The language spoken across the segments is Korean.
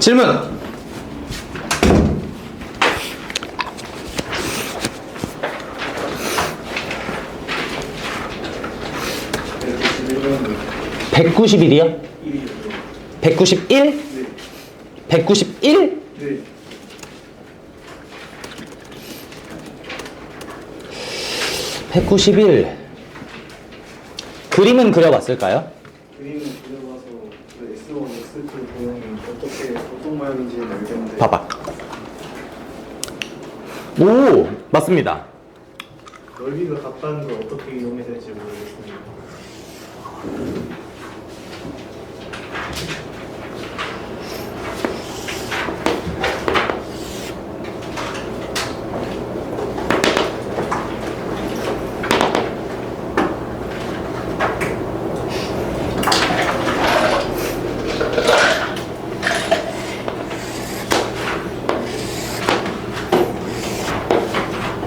질문! 191이요? 191? 네. 191? 네. 191. 그림은 그려봤을까요? 그림을 그려봐서 그 S1, S2 도형이 어떤 모양인지는 알겠는데 봐봐. 오, 맞습니다. 넓이가 같다는 걸 어떻게 이용해야 될지 모르겠습니다.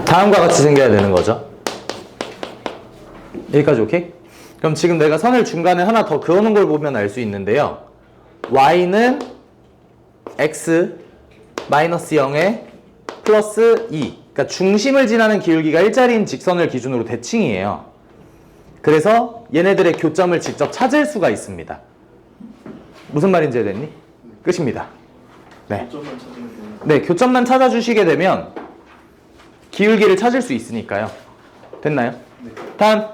다음과 같이 생겨야 되는 거죠. 여기까지 오케이? 그럼 지금 내가 선을 중간에 하나 더 그어놓은 걸 보면 알 수 있는데요. y는 x 마이너스 0에 플러스 2. 그러니까 중심을 지나는 기울기가 일자리인 직선을 기준으로 대칭이에요. 그래서 얘네들의 교점을 직접 찾을 수가 있습니다. 무슨 말인지 이해됐니? 끝입니다. 네. 교점만 찾으면 됩니다. 네, 교점만 찾아주시게 되면 기울기를 찾을 수 있으니까요. 됐나요? 네. 다음.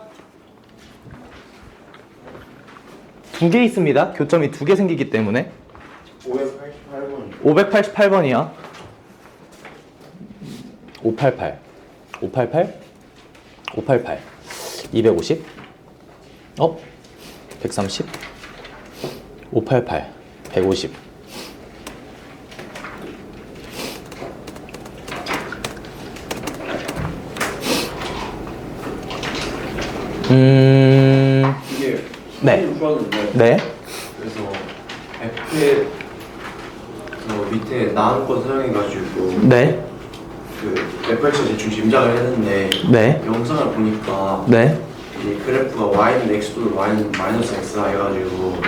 두 개 있습니다. 교점이 두 개 생기기 때문에. 588번. 588번이요. 588. 588. 588. 250. 130. 588. 150. 이게 네. 풀었는데 네. 그래서 F의 그 밑에 나한권 사용해가지고 네. 그 FX에 대충 짐작을 했는데 네. 영상을 보니까 네. 이게 그래프가 Y는 X 또는 Y는 마이너스 X 해가지고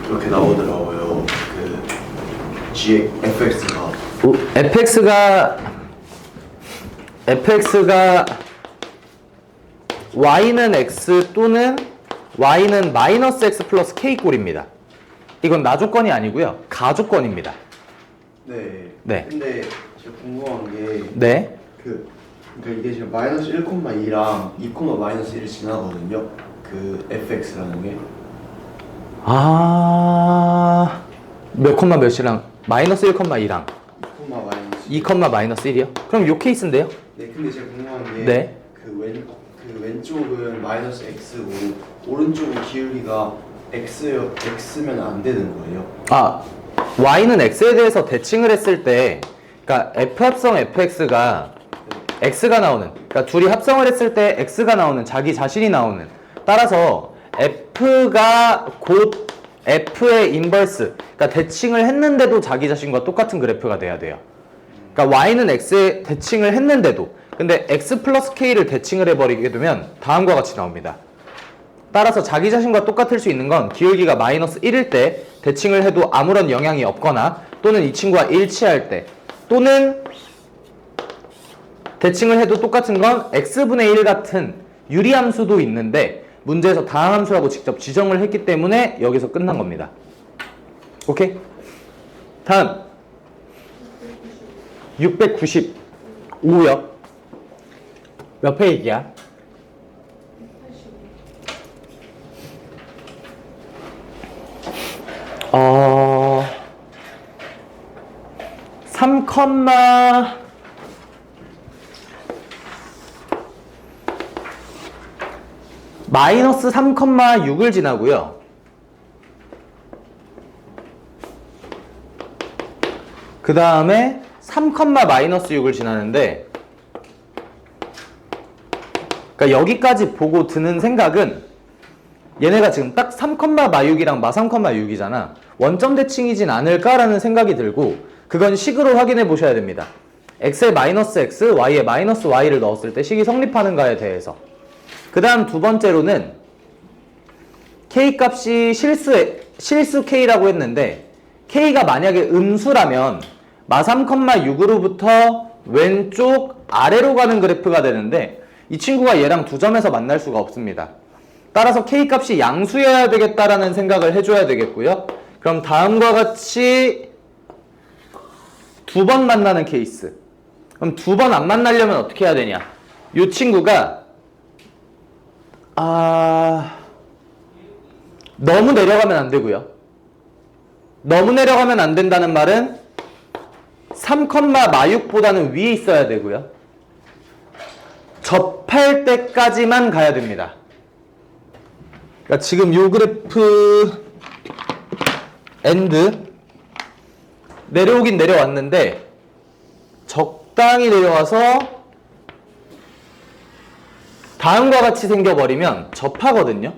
이렇게 나오더라고요. 그 G FX가 fx가 y는 x 또는 y는 마이너스 x 플러스 k 꼴입니다. 이건 나조건이 아니고요. 가조건입니다. 네. 네. 근데 제가 궁금한 게 네. 그러니까 이게 지금 마이너스 1,2랑 2, 마이너스 1을 지나거든요. 그 fx라는 게. 몇 콤마 몇이랑 마이너스 1,2랑 2, 마이너스 2, 마이너스 1이요? 그럼 요 케이스인데요? 네, 근데 제가 궁금한 게 네. 그 왼쪽은 마이너스 x고 오른쪽은 기울기가 x면 안 되는 거예요. y는 x에 대해서 대칭을 했을 때, 그러니까 f 합성 fx가 x가 나오는, 그러니까 둘이 합성을 했을 때 x가 나오는, 자기 자신이 나오는. 따라서 f가 곧 f의 인버스, 그러니까 대칭을 했는데도 자기 자신과 똑같은 그래프가 돼야 돼요. 그러니까 y는 x에 대칭을 했는데도, 근데 x 플러스 k를 대칭을 해버리게 되면 다음과 같이 나옵니다. 따라서 자기 자신과 똑같을 수 있는 건 기울기가 마이너스 1일 때 대칭을 해도 아무런 영향이 없거나, 또는 이 친구와 일치할 때, 또는 대칭을 해도 똑같은 건 x분의 1 같은 유리함수도 있는데 문제에서 다항함수라고 직접 지정을 했기 때문에 여기서 끝난 겁니다. 오케이? 다음 695요. 몇 페이지야? 3, 마이너스 3,6을 지나고요. 그 다음에 3, 마이너스 6을 지나는데, 그러니까 여기까지 보고 드는 생각은 얘네가 지금 딱 3, 마6이랑 마 3, 6이잖아. 원점 대칭이진 않을까라는 생각이 들고, 그건 식으로 확인해 보셔야 됩니다. x에 마이너스 x, y에 마이너스 y를 넣었을 때 식이 성립하는가에 대해서. 그 다음 두 번째로는 k 값이 실수 k라고 했는데 K가 만약에 음수라면 마 3,6으로부터 왼쪽 아래로 가는 그래프가 되는데 이 친구가 얘랑 두 점에서 만날 수가 없습니다. 따라서 K 값이 양수여야 되겠다라는 생각을 해줘야 되겠고요. 그럼 다음과 같이 두 번 만나는 케이스. 그럼 두 번 안 만나려면 어떻게 해야 되냐? 이 친구가 너무 내려가면 안 되고요. 너무 내려가면 안 된다는 말은 3,6보다는 위에 있어야 되고요. 접할 때까지만 가야 됩니다. 그러니까 지금 요 그래프 엔드 내려오긴 내려왔는데 적당히 내려와서 다음과 같이 생겨버리면 접하거든요.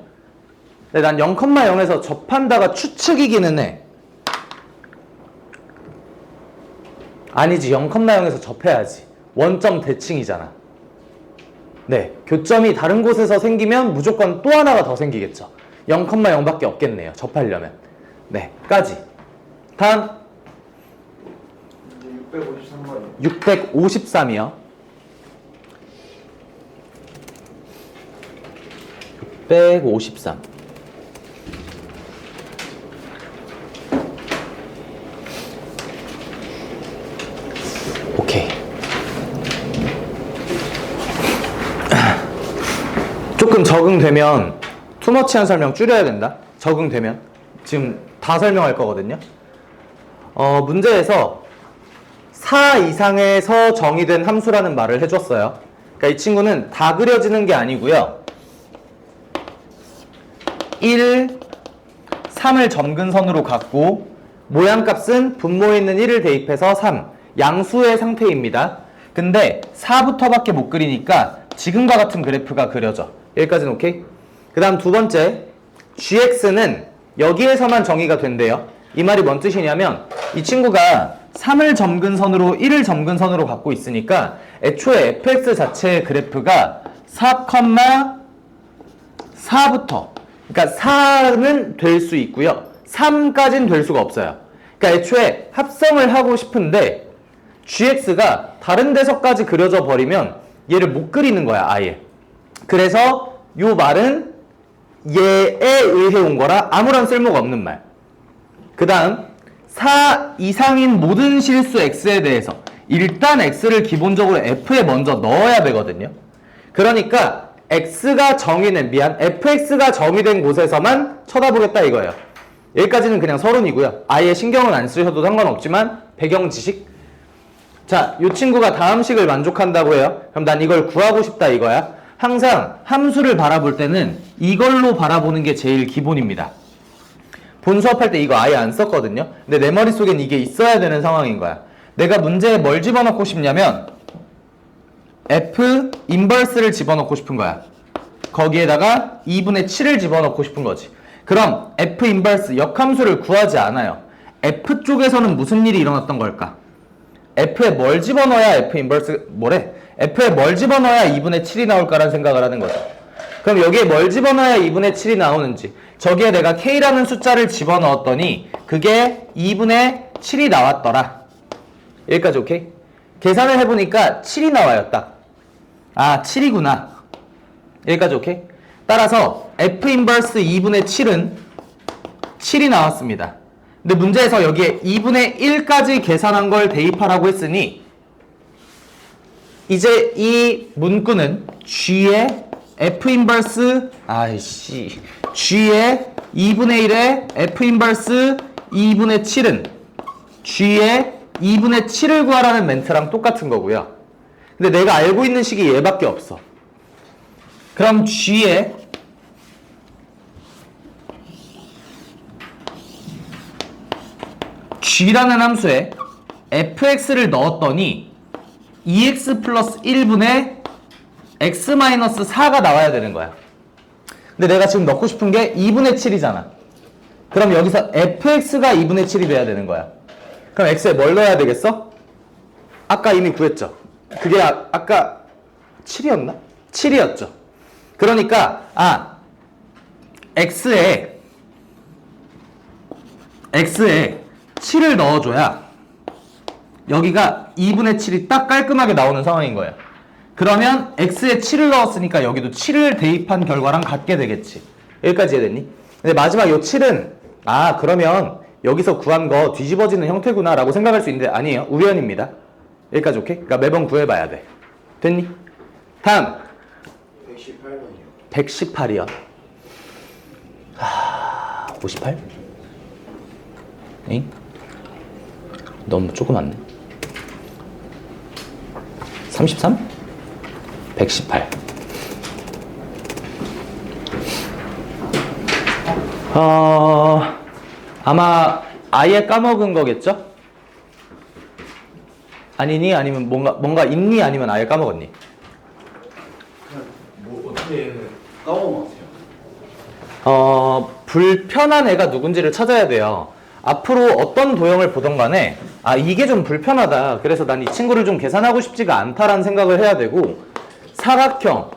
근데 난 0,0에서 접한다가 추측이기는 해. 아니지, 0,0에서 접해야지. 원점 대칭이잖아. 네, 교점이 다른 곳에서 생기면 무조건 또 하나가 더 생기겠죠. 0,0밖에 없겠네요, 접하려면. 네, 까지. 다음 이제 653번이요. 653이요. 653. 오케이. 조금 적응되면 투머치한 설명 줄여야 된다. 적응되면 지금 다 설명할 거거든요. 문제에서 4 이상에서 정의된 함수라는 말을 해줬어요. 그러니까 이 친구는 다 그려지는 게 아니고요. 1, 3을 점근선으로 갖고 모양값은 분모에 있는 1을 대입해서 3, 양수의 상태입니다. 근데 4부터 밖에 못 그리니까 지금과 같은 그래프가 그려져. 여기까지는 오케이? 그 다음 두 번째, gx는 여기에서만 정의가 된대요. 이 말이 뭔 뜻이냐면 이 친구가 3을 점근선으로 1을 점근선으로 갖고 있으니까 애초에 fx 자체의 그래프가 4,4부터, 그러니까 4는 될 수 있고요. 3까지는 될 수가 없어요. 그러니까 애초에 합성을 하고 싶은데 gx가 다른 데서까지 그려져 버리면 얘를 못 그리는 거야, 아예. 그래서 요 말은 얘에 의해 온 거라 아무런 쓸모가 없는 말. 그 다음 4 이상인 모든 실수 x에 대해서 일단 x를 기본적으로 f에 먼저 넣어야 되거든요. 그러니까 fx가 정의된 곳에서만 쳐다보겠다 이거예요. 여기까지는 그냥 서론이고요. 아예 신경은 안 쓰셔도 상관없지만 배경 지식. 자, 이 친구가 다음 식을 만족한다고 해요. 그럼 난 이걸 구하고 싶다 이거야. 항상 함수를 바라볼 때는 이걸로 바라보는 게 제일 기본입니다. 본 수업할 때 이거 아예 안 썼거든요. 근데 내 머릿속엔 이게 있어야 되는 상황인 거야. 내가 문제에 뭘 집어넣고 싶냐면 f 인버스를 집어넣고 싶은 거야. 거기에다가 2분의 7을 집어넣고 싶은 거지. 그럼 f 인버스 역함수를 구하지 않아요. f 쪽에서는 무슨 일이 일어났던 걸까? f에 뭘 집어넣어야 f 인버스 f에 뭘 집어넣어야 2분의 7이 나올까라는 생각을 하는 거죠. 그럼 여기에 뭘 집어넣어야 2분의 7이 나오는지, 저기에 내가 k라는 숫자를 집어넣었더니 그게 2분의 7이 나왔더라. 여기까지 오케이? 계산을 해보니까 7이 나와요. 딱. 아, 7이구나. 여기까지 오케이? 따라서 f 인버스 2분의 7은 7이 나왔습니다. 근데 문제에서 여기에 2분의 1까지 계산한 걸 대입하라고 했으니 이제 이 문구는 g의 f 인버스 g의 2분의 1의 f 인버스 2분의 7은 g의 2분의 7을 구하라는 멘트랑 똑같은 거고요. 근데 내가 알고 있는 식이 얘밖에 없어. 그럼 g의 g라는 함수에 fx를 넣었더니 2x 플러스 1분의 x 마이너스 4가 나와야 되는 거야. 근데 내가 지금 넣고 싶은 게 2분의 7이잖아. 그럼 여기서 fx가 2분의 7이 돼야 되는 거야. 그럼 x에 뭘 넣어야 되겠어? 아까 이미 구했죠. 그게 아까 7이었나? 7이었죠. 그러니까 x에 7을 넣어줘야 여기가 2분의 7이 딱 깔끔하게 나오는 상황인 거예요. 그러면 x에 7을 넣었으니까 여기도 7을 대입한 결과랑 같게 되겠지. 여기까지 이해됐니? 근데 마지막 요 7은 그러면 여기서 구한 거 뒤집어지는 형태구나 라고 생각할 수 있는데 아니에요. 우연입니다. 여기까지 오케이? 그러니까 매번 구해봐야 돼. 됐니? 다음 118번이요. 118이요. 58? 엥? 너무 조금 많네. 33? 118. 아마 아예 까먹은 거겠죠? 아니니? 아니면 뭔가 있니? 아니면 아예 까먹었니? 그냥 뭐 어떻게 까먹은 것 같아요. 불편한 애가 누군지를 찾아야 돼요. 앞으로 어떤 도형을 보던 간에 이게 좀 불편하다. 그래서 난 이 친구를 좀 계산하고 싶지가 않다라는 생각을 해야 되고 사각형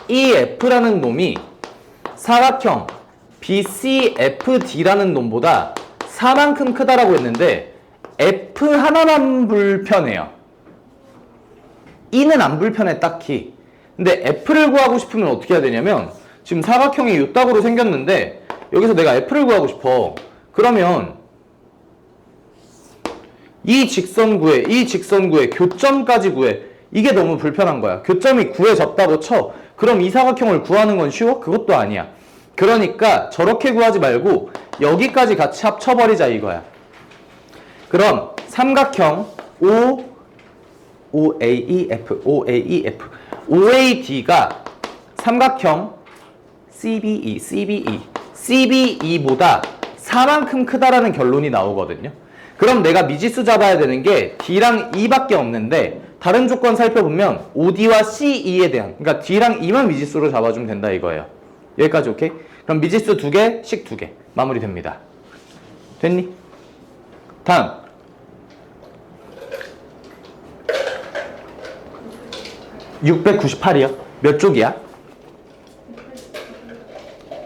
OAEF라는 놈이 사각형 BCFD라는 놈보다 4만큼 크다라고 했는데 F 하나만 불편해요. E는 안 불편해 딱히. 근데 F를 구하고 싶으면 어떻게 해야 되냐면 지금 사각형이 요따구로 생겼는데 여기서 내가 F를 구하고 싶어. 그러면 이 직선 구해, 이 직선 구해, 교점까지 구해. 이게 너무 불편한 거야. 교점이 구해졌다고 쳐. 그럼 이 사각형을 구하는 건 쉬워? 그것도 아니야. 그러니까 저렇게 구하지 말고 여기까지 같이 합쳐버리자 이거야. 그럼 삼각형 OAEF OAD가 삼각형 CBE보다 4만큼 크다라는 결론이 나오거든요. 그럼 내가 미지수 잡아야 되는 게 D랑 E밖에 없는데 다른 조건 살펴보면 OD와 CE에 대한, 그러니까 D랑 E만 미지수로 잡아주면 된다 이거예요. 여기까지 오케이? 그럼 미지수 2개씩 2개 마무리됩니다. 됐니? 다음 698이요? 몇 쪽이야?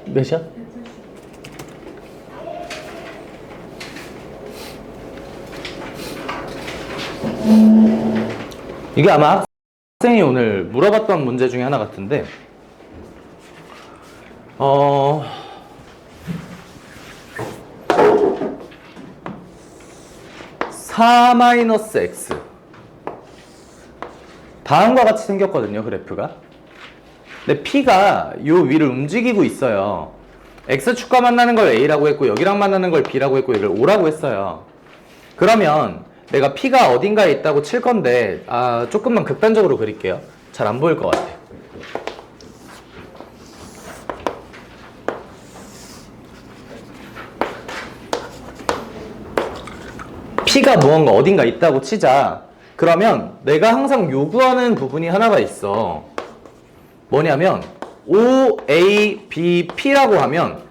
몇이야? 이게 아마 학생이 오늘 물어봤던 문제 중에 하나 같은데 4-x 다음과 같이 생겼거든요, 그래프가. 근데 P가 요 위를 움직이고 있어요. X축과 만나는 걸 A라고 했고 여기랑 만나는 걸 B라고 했고 이걸 O라고 했어요. 그러면 내가 P가 어딘가에 있다고 칠 건데 조금만 극단적으로 그릴게요. 잘 안 보일 것 같아. P가 무언가 어딘가 있다고 치자. 그러면 내가 항상 요구하는 부분이 하나가 있어. 뭐냐면 OABP라고 하면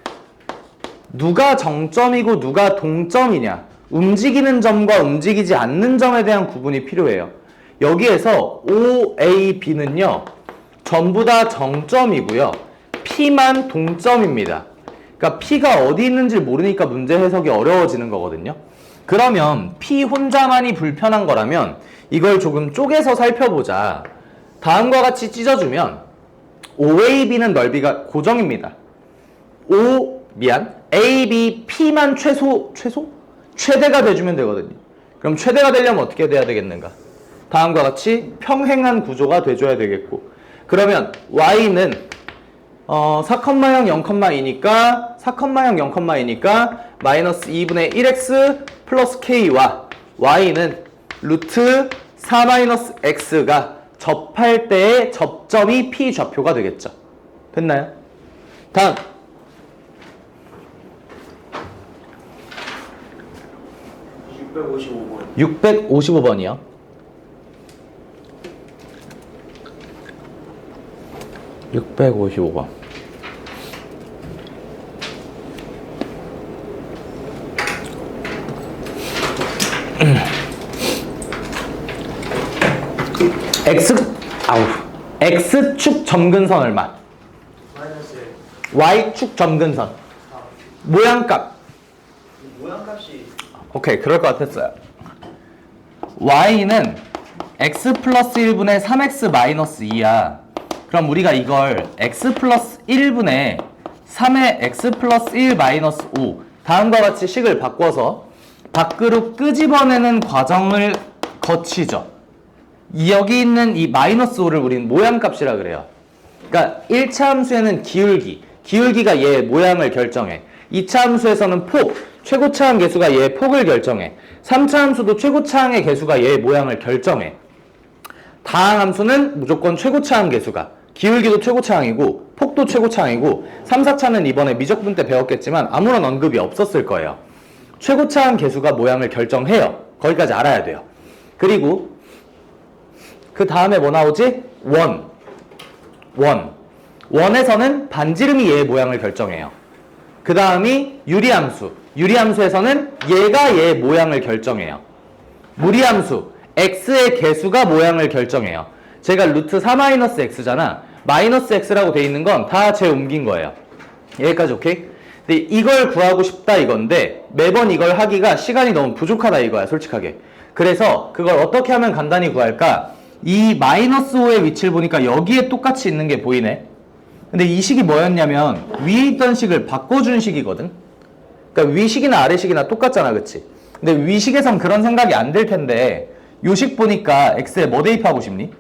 누가 정점이고 누가 동점이냐, 움직이는 점과 움직이지 않는 점에 대한 구분이 필요해요. 여기에서 OAB는요 전부 다 정점이고요 P만 동점입니다. 그러니까 P가 어디 있는지 모르니까 문제 해석이 어려워지는 거거든요. 그러면 P 혼자만이 불편한 거라면 이걸 조금 쪼개서 살펴보자. 다음과 같이 찢어주면 OAB는 넓이가 고정입니다. AB, P만 최대가 돼주면 되거든요. 그럼 최대가 되려면 어떻게 돼야 되겠는가? 다음과 같이 평행한 구조가 돼줘야 되겠고, 그러면 Y는 4,0, 0,2니까 4,0, 0,2니까 마이너스 2분의 1x 플러스 k와 Y는 루트 4-x가 접할 때의 접점이 P 좌표가 되겠죠. 됐나요? 다음 655번이요. 655번. X축 점근선 얼마? 마이너스 Y축 점근선 모양값 모양값이 오케이, 그럴 것 같았어요. y는 x 플러스 1분의 3x 마이너스 2야. 그럼 우리가 이걸 x 플러스 1분의 3의 x 플러스 1 마이너스 5 다음과 같이 식을 바꿔서 밖으로 끄집어내는 과정을 거치죠. 여기 있는 이 마이너스 5를 우리는 모양값이라 그래요. 그러니까 1차 함수에는 기울기가 얘의 모양을 결정해. 2차 함수에서는 폭, 최고차항 계수가 얘의 폭을 결정해. 3차 함수도 최고차항의 계수가 얘의 모양을 결정해. 다항 함수는 무조건 최고차항 계수가, 기울기도 최고차항이고 폭도 최고차항이고 3, 4차는 이번에 미적분 때 배웠겠지만 아무런 언급이 없었을 거예요. 최고차항 계수가 모양을 결정해요. 거기까지 알아야 돼요. 그리고 그 다음에 뭐 나오지? 원에서는 반지름이 얘의 모양을 결정해요. 그 다음이 유리함수. 유리함수에서는 얘가 얘의 모양을 결정해요. 무리함수. x의 개수가 모양을 결정해요. 제가 루트 4-x잖아. 마이너스 x라고 돼 있는 건 다 제 옮긴 거예요. 여기까지 오케이? 근데 이걸 구하고 싶다 이건데 매번 이걸 하기가 시간이 너무 부족하다 이거야, 솔직하게. 그래서 그걸 어떻게 하면 간단히 구할까? 이 마이너스 5의 위치를 보니까 여기에 똑같이 있는 게 보이네. 근데 이 식이 뭐였냐면 위에 있던 식을 바꿔준 식이거든. 그러니까 위식이나 아래식이나 똑같잖아, 그치? 근데 위식에선 그런 생각이 안 들 텐데 요식 보니까 x에 뭐 대입하고 싶니?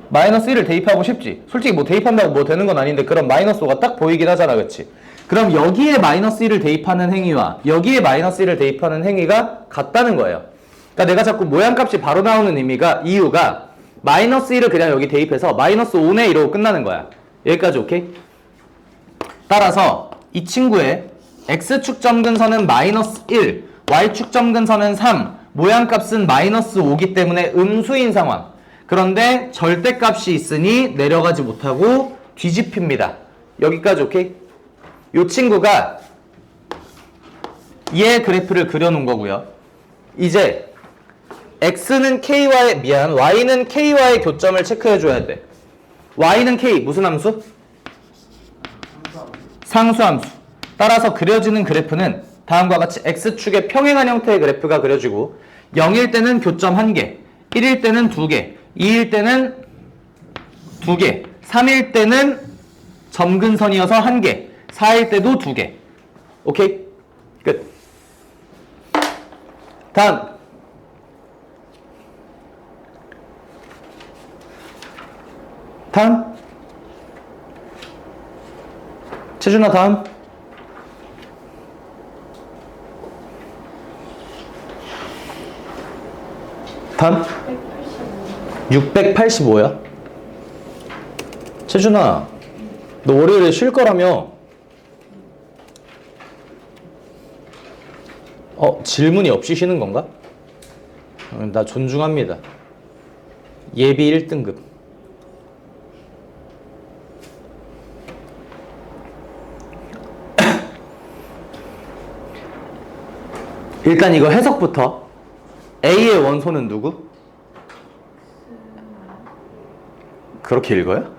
마이너스 1을 대입하고 싶지. 솔직히 뭐 대입한다고 뭐 되는 건 아닌데 그럼 마이너스 5가 딱 보이긴 하잖아, 그치? 그럼 여기에 마이너스 1을 대입하는 행위와 여기에 마이너스 1을 대입하는 행위가 같다는 거예요. 그러니까 내가 자꾸 모양값이 바로 나오는 이유가 마이너스 1을 그냥 여기 대입해서 마이너스 5네 이러고 끝나는 거야. 여기까지 오케이? 따라서 이 친구의 x축 점근선은 마이너스 1, y축 점근선은 3, 모양값은 마이너스 5기 때문에 음수인 상황. 그런데 절대값이 있으니 내려가지 못하고 뒤집힙니다. 여기까지 오케이? 이 친구가 얘 그래프를 그려놓은 거고요. 이제 y는 k와의 교점을 체크해줘야 돼. y는 k 무슨 함수? 상수함수. 따라서 그려지는 그래프는 다음과 같이 x축의 평행한 형태의 그래프가 그려지고 0일 때는 교점 1개, 1일 때는 2개, 2일 때는 2개, 3일 때는 점근선이어서 1개, 4일 때도 2개. 오케이? 끝. 다음. 채준아 다음. 다음. 685야? 채준아, 너 월요일에 쉴 거라며? 질문이 없이 쉬는 건가? 나 존중합니다. 예비 1등급. 일단 이거 해석부터. A의 원소는 누구? 그렇게 읽어요?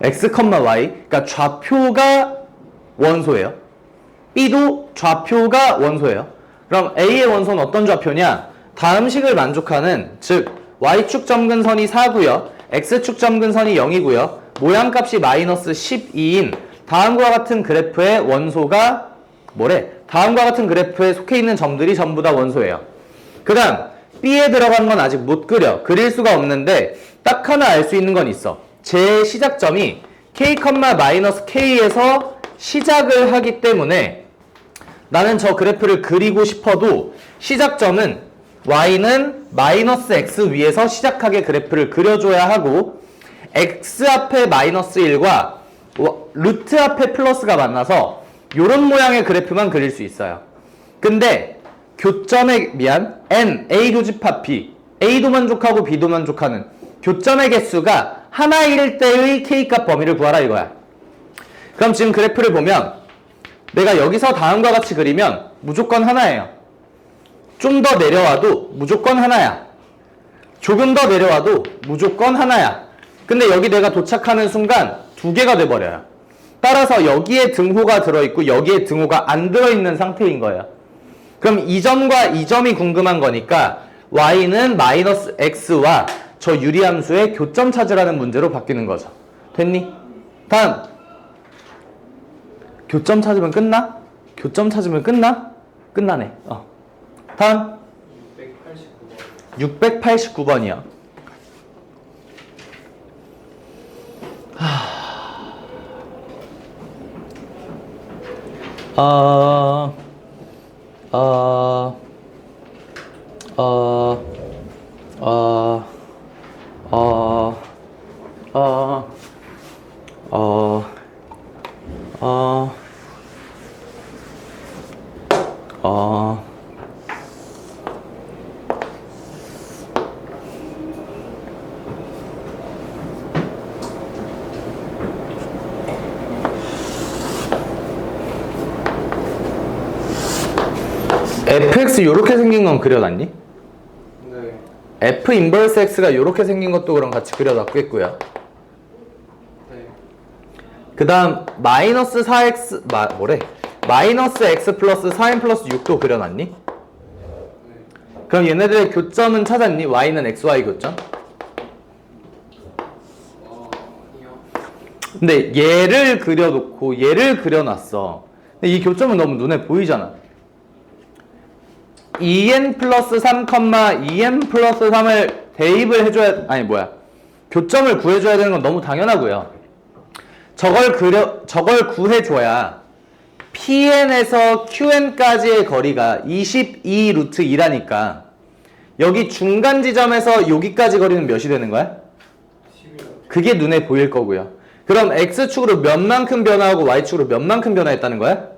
x, y. 그러니까 좌표가 원소예요. B도 좌표가 원소예요. 그럼 A의 원소는 어떤 좌표냐? 다음 식을 만족하는, 즉 y축 점근선이 4고요. x축 점근선이 0이고요. 모양값이 마이너스 12인 다음과 같은 그래프의 원소가 뭐래? 다음과 같은 그래프에 속해 있는 점들이 전부 다 원소예요. 그 다음 B에 들어간 건 아직 못 그릴 수가 없는데 딱 하나 알 수 있는 건 있어. 제 시작점이 k,-k에서 시작을 하기 때문에 나는 저 그래프를 그리고 싶어도 시작점은 y는 마이너스 x 위에서 시작하게 그래프를 그려줘야 하고 x 앞에 마이너스 1과 루트 앞에 플러스가 만나서 요런 모양의 그래프만 그릴 수 있어요. 근데 교점의 n, a 교집합 b, a도 만족하고 b도 만족하는 교점의 개수가 하나일 때의 k값 범위를 구하라 이거야. 그럼 지금 그래프를 보면 내가 여기서 다음과 같이 그리면 무조건 하나예요. 좀 더 내려와도 무조건 하나야. 조금 더 내려와도 무조건 하나야. 근데 여기 내가 도착하는 순간 두 개가 돼버려요. 따라서 여기에 등호가 들어있고 여기에 등호가 안 들어있는 상태인 거예요. 그럼 이 점과 이 점이 궁금한 거니까 y는 마이너스 x와 저 유리함수의 교점 찾으라는 문제로 바뀌는 거죠. 됐니? 다음. 교점 찾으면 끝나? 교점 찾으면 끝나? 끝나네. 다음. 689번이요. fx 요렇게 생긴 건 그려놨니? 네. f 인버스 x가 요렇게 생긴 것도 그럼 같이 그려놨겠고요. 네. 그 다음 마이너스 4x 마이너스 x 플러스 4n 플러스 6도 그려놨니? 네. 그럼 얘네들의 교점은 찾았니? y는 xy 교점? 아니요. 근데 얘를 그려놓고 얘를 그려놨어. 근데 이 교점은 너무 눈에 보이잖아. 2n 플러스 3, 2n 플러스 3을 대입을 해줘야, 교점을 구해줘야 되는 건 너무 당연하고요. 저걸 구해줘야 pn에서 qn까지의 거리가 22 루트 2라니까 여기 중간 지점에서 여기까지 거리는 몇이 되는 거야? 11요. 그게 눈에 보일 거고요. 그럼 x축으로 몇만큼 변화하고 y축으로 몇만큼 변화했다는 거야?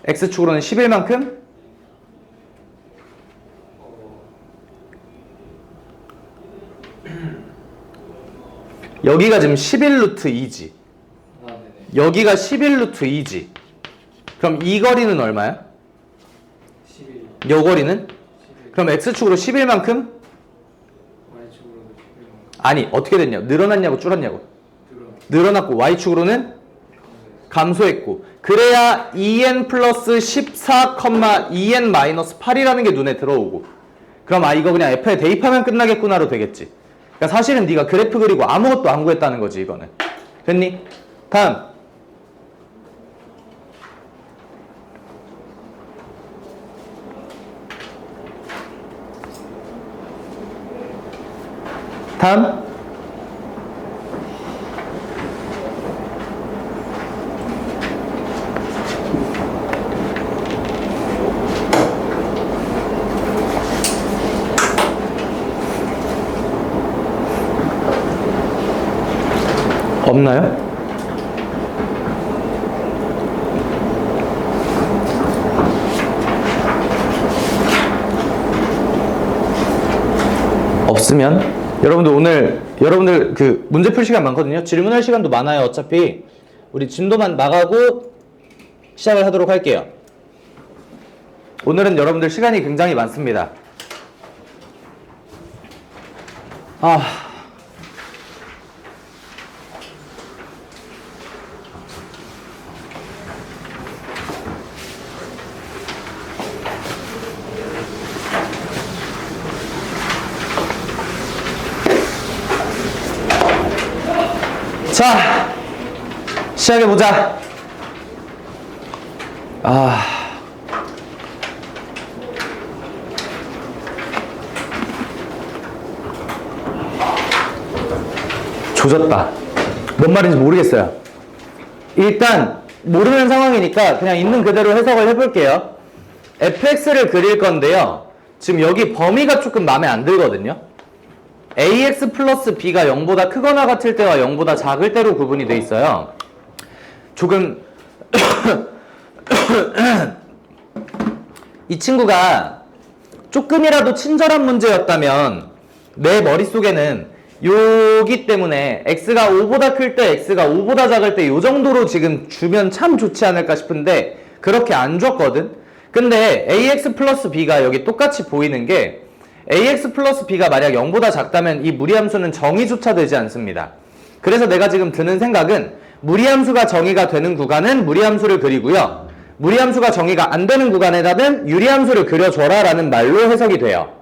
x축으로는 11만큼? 여기가 지금 11루트 2지. 아, 네네. 여기가 11루트 2지. 그럼 이 거리는 얼마야? 11. 요 거리는? 11. 그럼 x축으로 11만큼? Y축으로도 11. 아니, 어떻게 됐냐? 늘어났냐고 줄었냐고? 들어. 늘어났고 y축으로는 감소했고. 그래야 2n 플러스 14, 2n 마이너스 8이라는 게 눈에 들어오고. 그럼 이거 그냥 f에 대입하면 끝나겠구나로 되겠지. 그러니까 사실은 네가 그래프 그리고 아무것도 안 구했다는 거지, 이거는. 됐니? 다음. 다음. 없나요? 없으면 여러분들 그 문제 풀 시간 많거든요. 질문할 시간도 많아요. 어차피 우리 진도만 나가고 시작을 하도록 할게요. 오늘은 여러분들 시간이 굉장히 많습니다. 자, 시작해보자. 조졌다. 뭔 말인지 모르겠어요. 일단 모르는 상황이니까 그냥 있는 그대로 해석을 해볼게요. fx를 그릴 건데요. 지금 여기 범위가 조금 마음에 안 들거든요. ax 플러스 b가 0보다 크거나 같을 때와 0보다 작을 때로 구분이 돼 있어요. 조금 이 친구가 조금이라도 친절한 문제였다면 내 머릿속에는 요기 때문에 x가 5보다 클 때, x가 5보다 작을 때 요 정도로 지금 주면 참 좋지 않을까 싶은데 그렇게 안 줬거든. 근데 ax 플러스 b가 여기 똑같이 보이는 게 ax 플러스 b가 만약 0보다 작다면 이 무리함수는 정의조차 되지 않습니다. 그래서 내가 지금 드는 생각은 무리함수가 정의가 되는 구간은 무리함수를 그리고요. 무리함수가 정의가 안 되는 구간에다는 유리함수를 그려줘라 라는 말로 해석이 돼요.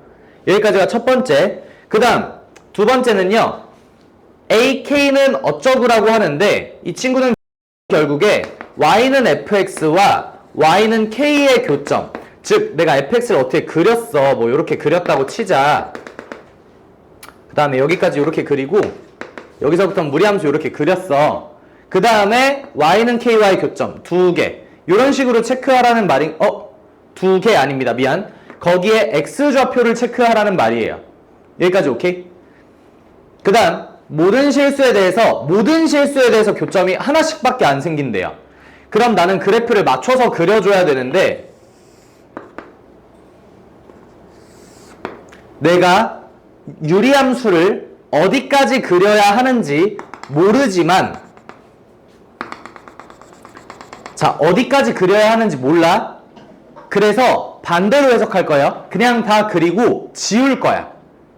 여기까지가 첫 번째. 그 다음 두 번째는요. AK는 어쩌구라고 하는데 이 친구는 결국에 Y는 fx와 Y는 k의 교점, 즉 내가 fx를 어떻게 그렸어, 뭐 이렇게 그렸다고 치자. 그 다음에 여기까지 이렇게 그리고 여기서부터 무리함수 이렇게 그렸어. 그 다음에 Y는 ky의 교점 두 개, 이런 식으로 체크하라는 말이 두 개 아닙니다. 미안. 거기에 x좌표를 체크하라는 말이에요. 여기까지 오케이? 그 다음 모든 실수에 대해서 교점이 하나씩밖에 안 생긴대요. 그럼 나는 그래프를 맞춰서 그려줘야 되는데 내가 유리함수를 어디까지 그려야 하는지 모르지만, 자, 어디까지 그려야 하는지 몰라. 그래서 반대로 해석할 거예요. 그냥 다 그리고 지울 거야.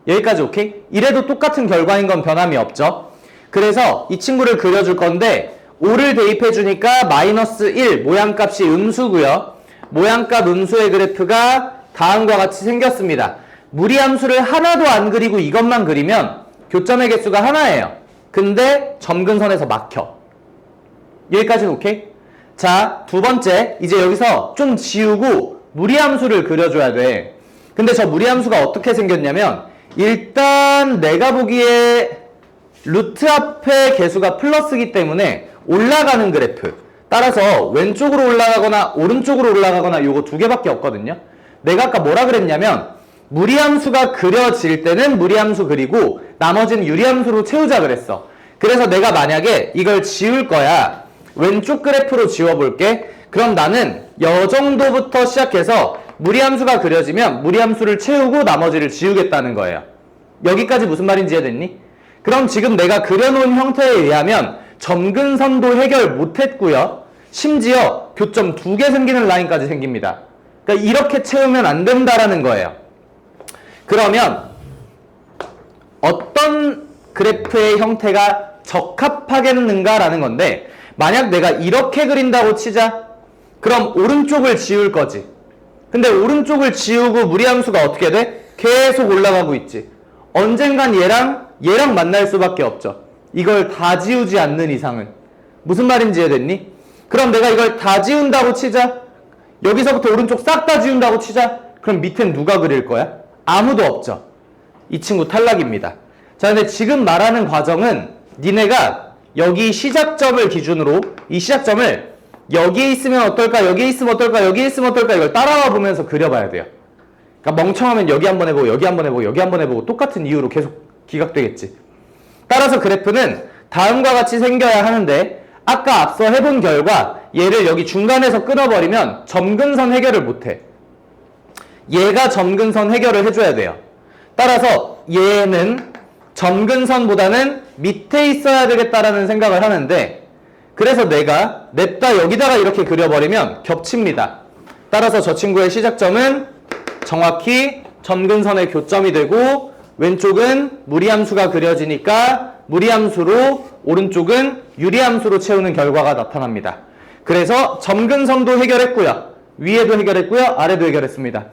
여기까지 오케이? 이래도 똑같은 결과인 건 변함이 없죠. 그래서 이 친구를 그려줄 건데 5를 대입해 주니까 -1 모양값이 음수고요. 모양값 음수의 그래프가 다음과 같이 생겼습니다. 무리함수를 하나도 안 그리고 이것만 그리면 교점의 개수가 하나예요. 근데 점근선에서 막혀. 여기까지는 오케이? 자, 두 번째, 이제 여기서 좀 지우고 무리함수를 그려줘야 돼. 근데 저 무리함수가 어떻게 생겼냐면 일단 내가 보기에 루트 앞에 개수가 플러스이기 때문에 올라가는 그래프, 따라서 왼쪽으로 올라가거나 오른쪽으로 올라가거나 요거 두 개밖에 없거든요. 내가 아까 뭐라 그랬냐면 무리함수가 그려질 때는 무리함수 그리고 나머지는 유리함수로 채우자 그랬어. 그래서 내가 만약에 이걸 지울 거야. 왼쪽 그래프로 지워볼게. 그럼 나는 요 정도부터 시작해서 무리함수가 그려지면 무리함수를 채우고 나머지를 지우겠다는 거예요. 여기까지 무슨 말인지 이해됐니? 그럼 지금 내가 그려놓은 형태에 의하면 점근선도 해결 못했고요. 심지어 교점 두 개 생기는 라인까지 생깁니다. 그러니까 이렇게 채우면 안 된다라는 거예요. 그러면 어떤 그래프의 형태가 적합하겠는가라는 건데, 만약 내가 이렇게 그린다고 치자. 그럼 오른쪽을 지울 거지. 근데 오른쪽을 지우고 무리함수가 어떻게 돼? 계속 올라가고 있지. 언젠간 얘랑 만날 수밖에 없죠. 이걸 다 지우지 않는 이상은. 무슨 말인지 이해됐니? 그럼 내가 이걸 다 지운다고 치자. 여기서부터 오른쪽 싹 다 지운다고 치자. 그럼 밑엔 누가 그릴 거야? 아무도 없죠. 이 친구 탈락입니다. 자, 근데 지금 말하는 과정은 니네가 여기 시작점을 기준으로 이 시작점을 여기에 있으면 어떨까, 여기에 있으면 어떨까, 여기에 있으면 어떨까, 이걸 따라와 보면서 그려봐야 돼요. 그러니까 멍청하면 여기 한번 해보고 여기 한번 해보고 여기 한번 해보고 똑같은 이유로 계속 기각되겠지. 따라서 그래프는 다음과 같이 생겨야 하는데, 아까 앞서 해본 결과 얘를 여기 중간에서 끊어버리면 점근선 해결을 못해. 얘가 점근선 해결을 해줘야 돼요. 따라서 얘는 점근선보다는 밑에 있어야 되겠다라는 생각을 하는데, 그래서 내가 냅다 여기다가 이렇게 그려버리면 겹칩니다. 따라서 저 친구의 시작점은 정확히 점근선의 교점이 되고, 왼쪽은 무리함수가 그려지니까 무리함수로, 오른쪽은 유리함수로 채우는 결과가 나타납니다. 그래서 점근선도 해결했고요. 위에도 해결했고요. 아래도 해결했습니다.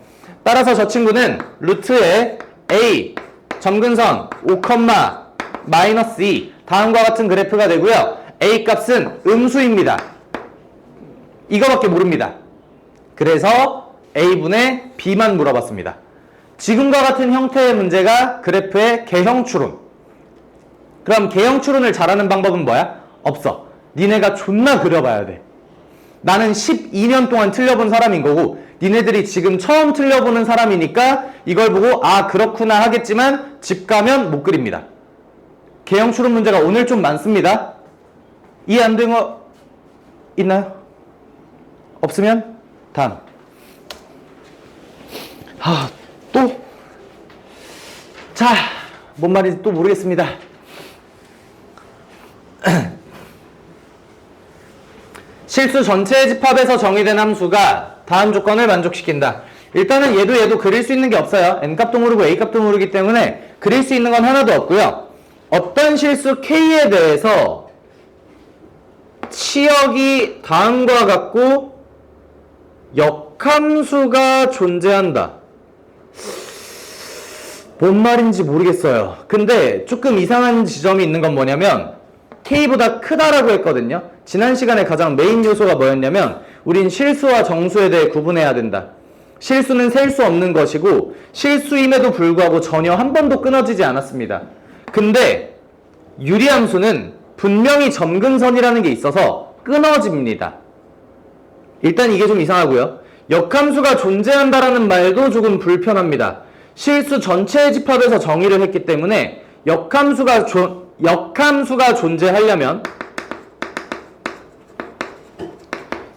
따라서 저 친구는 루트에 A, 점근선 5, -2 다음과 같은 그래프가 되고요. A 값은 음수입니다. 이거밖에 모릅니다. 그래서 A분의 B만 물어봤습니다. 지금과 같은 형태의 문제가 그래프의 개형추론. 그럼 개형추론을 잘하는 방법은 뭐야? 없어. 니네가 존나 그려봐야 돼. 나는 12년 동안 틀려본 사람인 거고 니네들이 지금 처음 틀려보는 사람이니까 이걸 보고 아 그렇구나 하겠지만 집 가면 못 그립니다. 개형추론 문제가 오늘 좀 많습니다. 이해 안 된 거 있나요? 없으면 다음. 또? 자, 뭔 말인지 또 모르겠습니다. 실수 전체의 집합에서 정의된 함수가 다음 조건을 만족시킨다. 일단은 얘도 그릴 수 있는 게 없어요. n값도 모르고 a값도 모르기 때문에 그릴 수 있는 건 하나도 없고요. 어떤 실수 k에 대해서 치역이 다음과 같고 역함수가 존재한다. 뭔 말인지 모르겠어요. 근데 조금 이상한 지점이 있는 건 뭐냐면 K보다 크다라고 했거든요. 지난 시간에 가장 메인 요소가 뭐였냐면 우린 실수와 정수에 대해 구분해야 된다. 실수는 셀 수 없는 것이고 실수임에도 불구하고 전혀 한 번도 끊어지지 않았습니다. 근데 유리함수는 분명히 점근선이라는 게 있어서 끊어집니다. 일단 이게 좀 이상하고요. 역함수가 존재한다라는 말도 조금 불편합니다. 실수 전체의 집합에서 정의를 했기 때문에 역함수가 존재하려면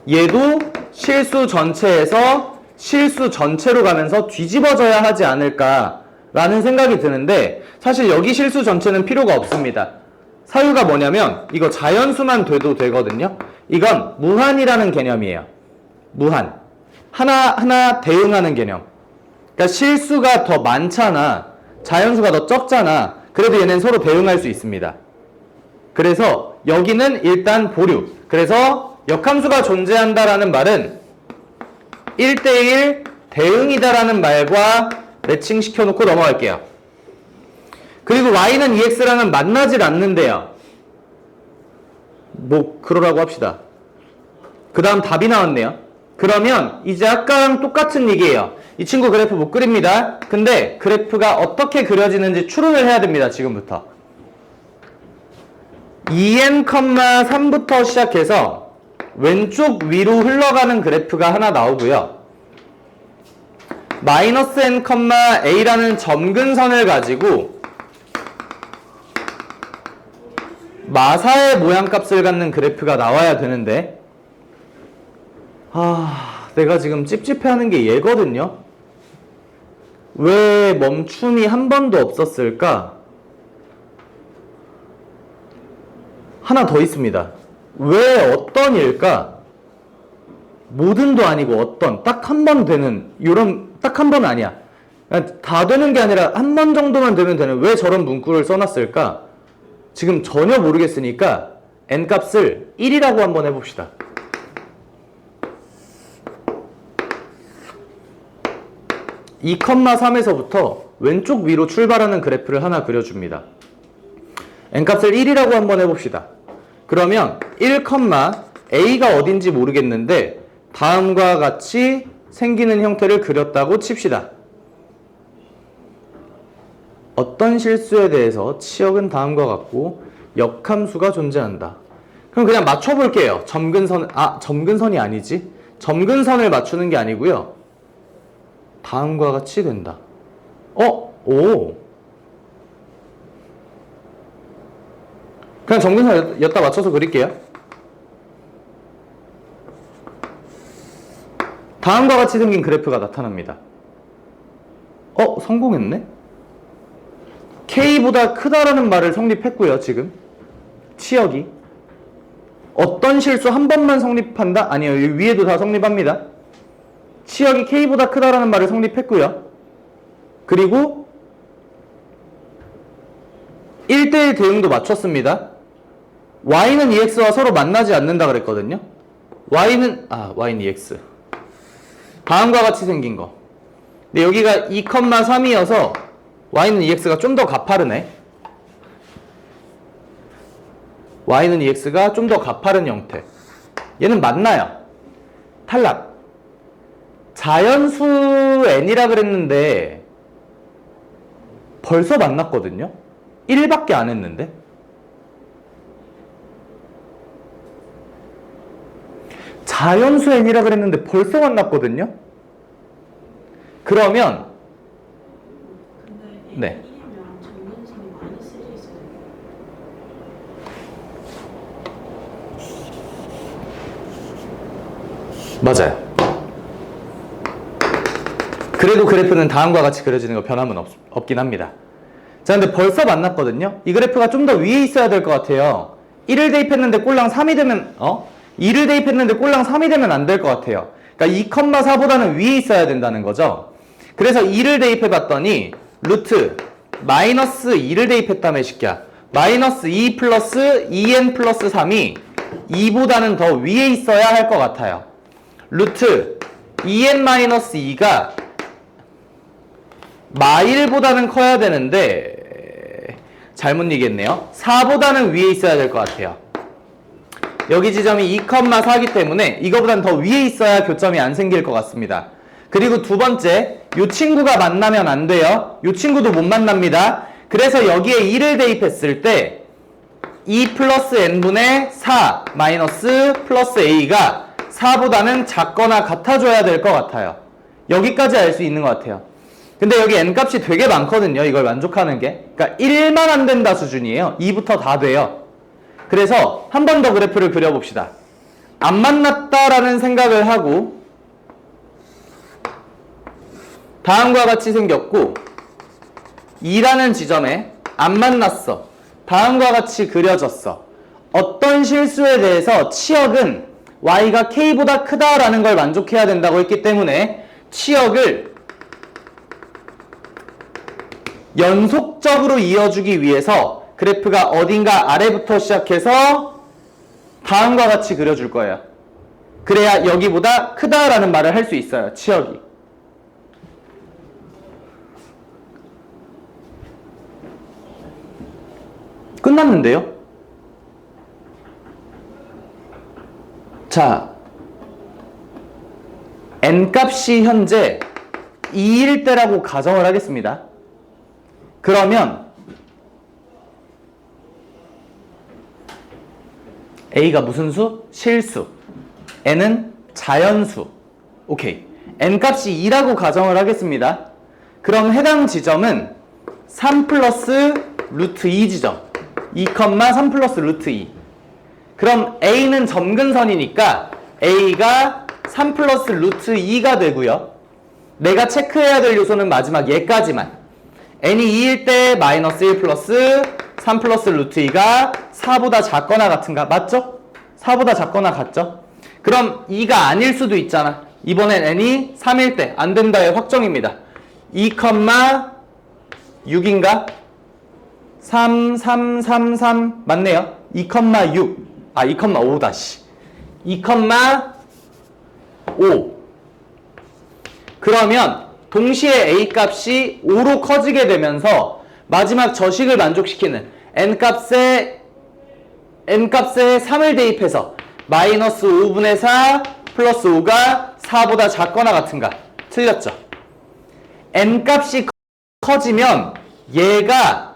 얘도 실수 전체에서 실수 전체로 가면서 뒤집어져야 하지 않을까라는 생각이 드는데 사실 여기 실수 전체는 필요가 없습니다. 사유가 뭐냐면 이거 자연수만 돼도 되거든요. 이건 무한이라는 개념이에요. 무한. 하나 대응하는 개념. 그러니까 실수가 더 많잖아. 자연수가 더 적잖아. 그래도 얘는 서로 대응할 수 있습니다. 그래서 여기는 일단 보류. 그래서 역함수가 존재한다라는 말은 1대1 대응이다라는 말과 매칭시켜놓고 넘어갈게요. 그리고 y는 ex랑은 만나질 않는데요. 뭐 그러라고 합시다. 그 다음 답이 나왔네요. 그러면 이제 아까랑 똑같은 얘기예요. 이 친구 그래프 못 그립니다. 근데 그래프가 어떻게 그려지는지 추론을 해야 됩니다. 지금부터 2n,3부터 시작해서 왼쪽 위로 흘러가는 그래프가 하나 나오고요. -n,a라는 점근선을 가지고 마사의 모양값을 갖는 그래프가 나와야 되는데 내가 지금 찝찝해하는 게 얘거든요. 왜 멈춤이 한 번도 없었을까? 하나 더 있습니다. 왜 어떤 일까? 모든도 아니고 어떤 딱 한 번 되는 요런 딱 한 번 아니야. 다 되는 게 아니라 한 번 정도만 되면 되는 왜 저런 문구를 써놨을까? 지금 전혀 모르겠으니까 n 값을 1이라고 한번 해봅시다. 이 2,3에서부터 왼쪽 위로 출발하는 그래프를 하나 그려줍니다. n값을 1이라고 한번 해봅시다. 그러면 1, a가 어딘지 모르겠는데 다음과 같이 생기는 형태를 그렸다고 칩시다. 어떤 실수에 대해서 치역은 다음과 같고 역함수가 존재한다. 그럼 그냥 맞춰볼게요. 점근선이 아니지. 점근선을 맞추는 게 아니고요. 다음과 같이 된다. 오. 그냥 점근선 여기다 맞춰서 그릴게요. 다음과 같이 생긴 그래프가 나타납니다. 성공했네? K보다 크다라는 말을 성립했고요, 지금. 치역이. 어떤 실수 한 번만 성립한다? 아니요, 위에도 다 성립합니다. 치역이 K보다 크다라는 말을 성립했고요. 그리고 1대1 대응도 맞췄습니다. y는 ex와 서로 만나지 않는다 그랬거든요. y는 ex. 다음과 같이 생긴 거. 근데 여기가 2,3이어서 y는 ex가 좀 더 가파르네. y는 ex가 좀 더 가파른 형태. 얘는 맞나요? 탈락. 자연수 n이라 그랬는데 벌써 만났거든요. 1밖에 안 했는데. 자연수 n이라 그랬는데 벌써 만났거든요. 그러면 근데 네. 1이면 점근선이 -1에 있어요. 맞아요. 그래도 그래프는 다음과 같이 그려지는 거 변함은 없긴 합니다. 자, 근데 벌써 만났거든요. 이 그래프가 좀 더 위에 있어야 될 것 같아요. 1을 대입했는데 꼴랑 3이 되면 2를 대입했는데 꼴랑 3이 되면 안 될 것 같아요. 그러니까 2,4보다는 위에 있어야 된다는 거죠. 그래서 2를 대입해봤더니 루트 -2를 대입했다며 시키야. -2 플러스 2n 플러스 3이 2보다는 더 위에 있어야 할 것 같아요. 루트 2n-2가 마일보다는 커야 되는데 잘못 얘기했네요. 4보다는 위에 있어야 될 것 같아요. 여기 지점이 2,4기 때문에 이거보다는 더 위에 있어야 교점이 안 생길 것 같습니다. 그리고 두 번째, 이 친구가 만나면 안 돼요. 이 친구도 못 만납니다. 그래서 여기에 2를 대입했을 때 2 플러스 n분의 4 마이너스 플러스 a가 4보다는 작거나 같아줘야 될 것 같아요. 여기까지 알 수 있는 것 같아요. 근데 여기 n값이 되게 많거든요. 이걸 만족하는 게. 그러니까 1만 안 된다 수준이에요. 2부터 다 돼요. 그래서 한 번 더 그래프를 그려봅시다. 안 만났다라는 생각을 하고 다음과 같이 생겼고 2라는 지점에 안 만났어. 다음과 같이 그려졌어. 어떤 실수에 대해서 치역은 y가 k보다 크다라는 걸 만족해야 된다고 했기 때문에 치역을 연속적으로 이어주기 위해서 그래프가 어딘가 아래부터 시작해서 다음과 같이 그려줄 거예요. 그래야 여기보다 크다라는 말을 할 수 있어요. 치역이. 끝났는데요? 자, n값이 현재 2일 때라고 가정을 하겠습니다. 그러면 a가 무슨 수? 실수. n은 자연수. 오케이. n값이 2라고 가정을 하겠습니다. 그럼 해당 지점은 3 플러스 루트 2 지점. 2,3 플러스 루트 2. 그럼 a는 점근선이니까 a가 3 플러스 루트 2가 되고요. 내가 체크해야 될 요소는 마지막 얘까지만. n이 2일 때 마이너스 1 플러스 3 플러스 루트 2가 4보다 작거나 같은가? 맞죠? 4보다 작거나 같죠? 그럼 2가 아닐 수도 있잖아. 이번엔 n이 3일 때 안 된다의 확정입니다. 2,6인가? 3, 3, 3, 3 맞네요. 2,6 아 2,5다 씨 2,5 그러면 동시에 a 값이 5로 커지게 되면서 마지막 저식을 만족시키는 n값에 3을 대입해서 마이너스 5분의 4 플러스 5가 4보다 작거나 같은가? 틀렸죠? n값이 커지면 얘가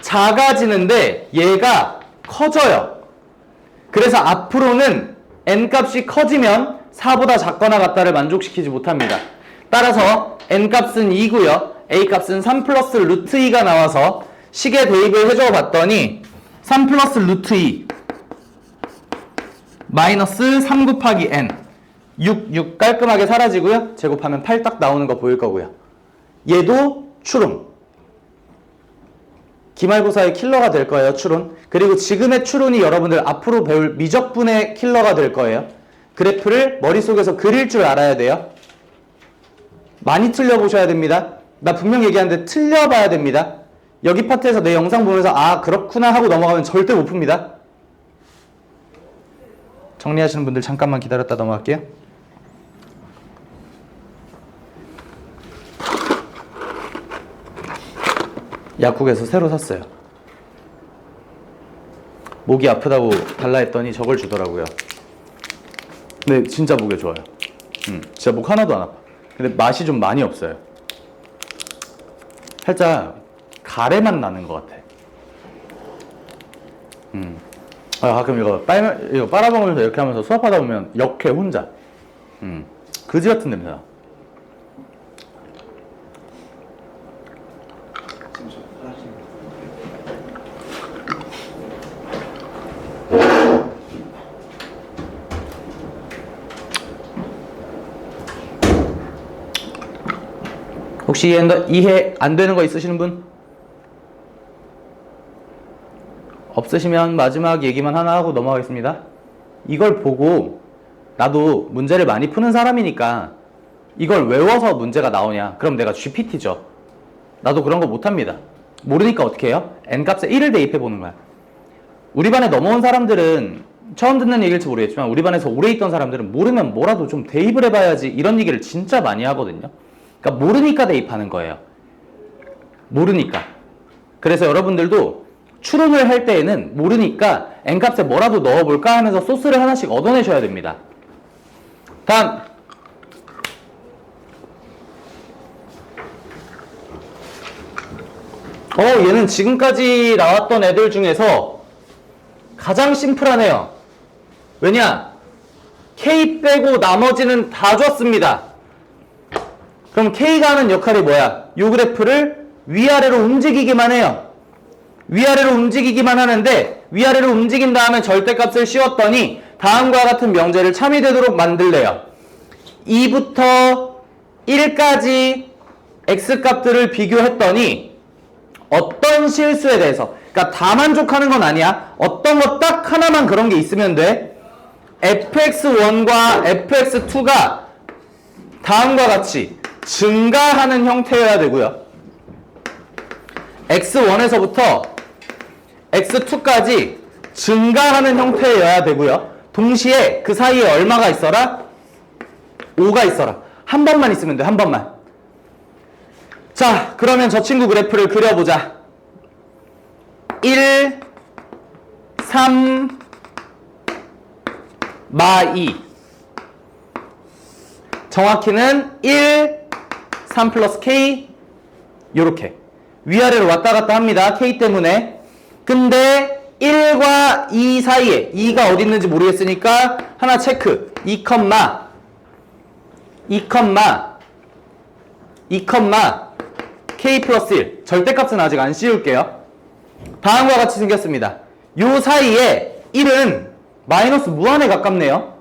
작아지는데 얘가 커져요. 그래서 앞으로는 n값이 커지면 4보다 작거나 같다를 만족시키지 못합니다. 따라서 n값은 2고요. a값은 3 플러스 루트 2가 나와서 식에 대입을 해줘 봤더니 3 플러스 루트 2 마이너스 3 곱하기 n 6 깔끔하게 사라지고요. 제곱하면 8 딱 나오는 거 보일 거고요. 얘도 추론. 기말고사의 킬러가 될 거예요. 추론. 그리고 지금의 추론이 여러분들 앞으로 배울 미적분의 킬러가 될 거예요. 그래프를 머릿속에서 그릴 줄 알아야 돼요. 많이 틀려보셔야 됩니다. 나 분명 얘기하는데 틀려봐야 됩니다. 여기 파트에서 내 영상 보면서 아 그렇구나 하고 넘어가면 절대 못 풉니다. 정리하시는 분들 잠깐만 기다렸다 넘어갈게요. 약국에서 새로 샀어요. 목이 아프다고 달라 했더니 저걸 주더라고요. 근데 진짜 목에 좋아요. 진짜 목 하나도 안 아파. 근데 맛이 좀 많이 없어요. 살짝 가래맛 나는 것 같아. 가끔 이거 빨아먹으면서 이렇게 하면서 수업하다 보면 역해 혼자. 그지 같은 냄새나. 혹시 이해 안 되는 거 있으시는 분? 없으시면 마지막 얘기만 하나 하고 넘어가겠습니다. 이걸 보고 나도 문제를 많이 푸는 사람이니까 이걸 외워서 문제가 나오냐? 그럼 내가 GPT죠. 나도 그런 거 못합니다. 모르니까 어떻게 해요? n값에 1을 대입해 보는 거야. 우리 반에 넘어온 사람들은 처음 듣는 얘기일지 모르겠지만 우리 반에서 오래 있던 사람들은 모르면 뭐라도 좀 대입을 해봐야지 이런 얘기를 진짜 많이 하거든요. 그러니까 모르니까 대입하는 거예요. 모르니까. 그래서 여러분들도 추론을 할 때에는 모르니까 n값에 뭐라도 넣어볼까 하면서 소스를 하나씩 얻어내셔야 됩니다. 다음. 얘는 지금까지 나왔던 애들 중에서 가장 심플하네요. 왜냐? K 빼고 나머지는 다 줬습니다. 그럼 K가 하는 역할이 뭐야? 이 그래프를 위아래로 움직이기만 해요. 위아래로 움직이기만 하는데 위아래로 움직인 다음에 절대값을 씌웠더니 다음과 같은 명제를 참이되도록 만들래요. 2부터 1까지 x값들을 비교했더니 어떤 실수에 대해서, 그러니까 다 만족하는 건 아니야. 어떤 거 딱 하나만 그런 게 있으면 돼. fx1과 fx2가 다음과 같이 증가하는 형태여야 되고요. x1에서부터 x2까지 증가하는 형태여야 되고요. 동시에 그 사이에 얼마가 있어라? 5가 있어라. 한 번만 있으면 돼. 한 번만. 자, 그러면 저 친구 그래프를 그려보자. 1, 3, 마 2. 정확히는 1, 3 플러스 k 요렇게 위아래로 왔다 갔다 합니다. k 때문에. 근데 1과 2 사이에 2가 어디 있는지 모르겠으니까 하나 체크. 2, 2, k 플러스 1. 절대값은 아직 안 씌울게요. 다음과 같이 생겼습니다. 요 사이에 1은 마이너스 무한에 가깝네요.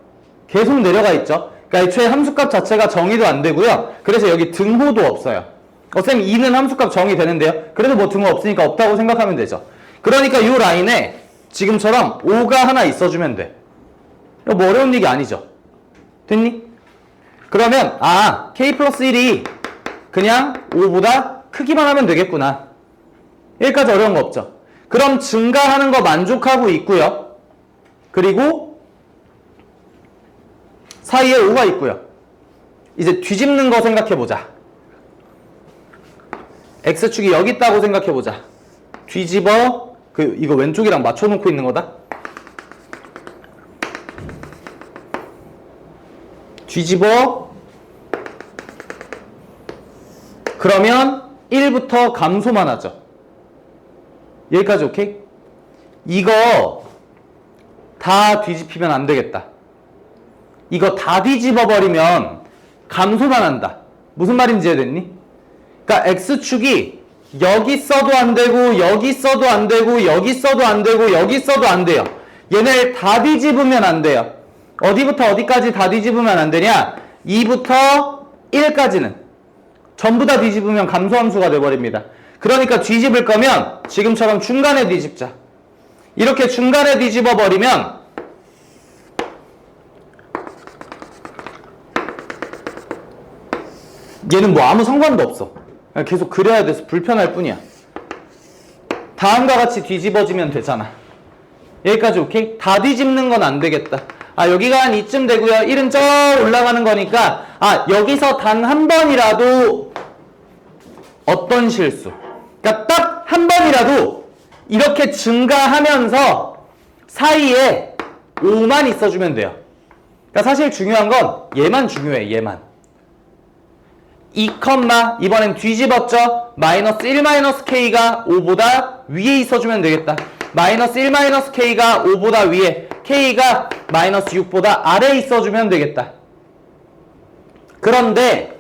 계속 내려가 있죠. 그러니까 애초에 함수값 자체가 정의도 안 되고요. 그래서 여기 등호도 없어요. 쌤 2는 함수값 정의되는데요. 그래도 뭐 등호 없으니까 없다고 생각하면 되죠. 그러니까 요 라인에 지금처럼 5가 하나 있어주면 돼. 뭐 어려운 얘기 아니죠. 됐니? 그러면 k 플러스 1이 그냥 5보다 크기만 하면 되겠구나. 여기까지 어려운 거 없죠. 그럼 증가하는 거 만족하고 있고요. 그리고 사이에 5가 있고요. 이제 뒤집는 거 생각해보자. X축이 여기 있다고 생각해보자. 뒤집어. 이거 왼쪽이랑 맞춰놓고 있는 거다. 뒤집어. 그러면 1부터 감소만 하죠. 여기까지 오케이? 이거 다 뒤집히면 안 되겠다. 이거 다 뒤집어 버리면 감소만 한다. 무슨 말인지 이해됐니? 그러니까 X축이 여기 써도 안 되고 여기 써도 안 되고 여기 써도 안 되고 여기 써도 안 돼요. 얘네를 다 뒤집으면 안 돼요. 어디부터 어디까지 다 뒤집으면 안 되냐? 2부터 1까지는 전부 다 뒤집으면 감소함수가 돼버립니다. 그러니까 뒤집을 거면 지금처럼 중간에 뒤집자. 이렇게 중간에 뒤집어 버리면 얘는 뭐 아무 상관도 없어. 그냥 계속 그려야 돼서 불편할 뿐이야. 다음과 같이 뒤집어지면 되잖아. 여기까지 오케이? 다 뒤집는 건 안 되겠다. 여기가 한 이쯤 되고요. 1은 저 올라가는 거니까 여기서 단 한 번이라도 어떤 실수, 그러니까 딱 한 번이라도 이렇게 증가하면서 사이에 5만 있어주면 돼요. 그러니까 사실 중요한 건 얘만 중요해. 얘만. 2, 이번엔 뒤집었죠? 마이너스 1 마이너스 k가 5보다 위에 있어주면 되겠다. 마이너스 1 마이너스 k가 5보다 위에, k가 마이너스 6보다 아래에 있어주면 되겠다. 그런데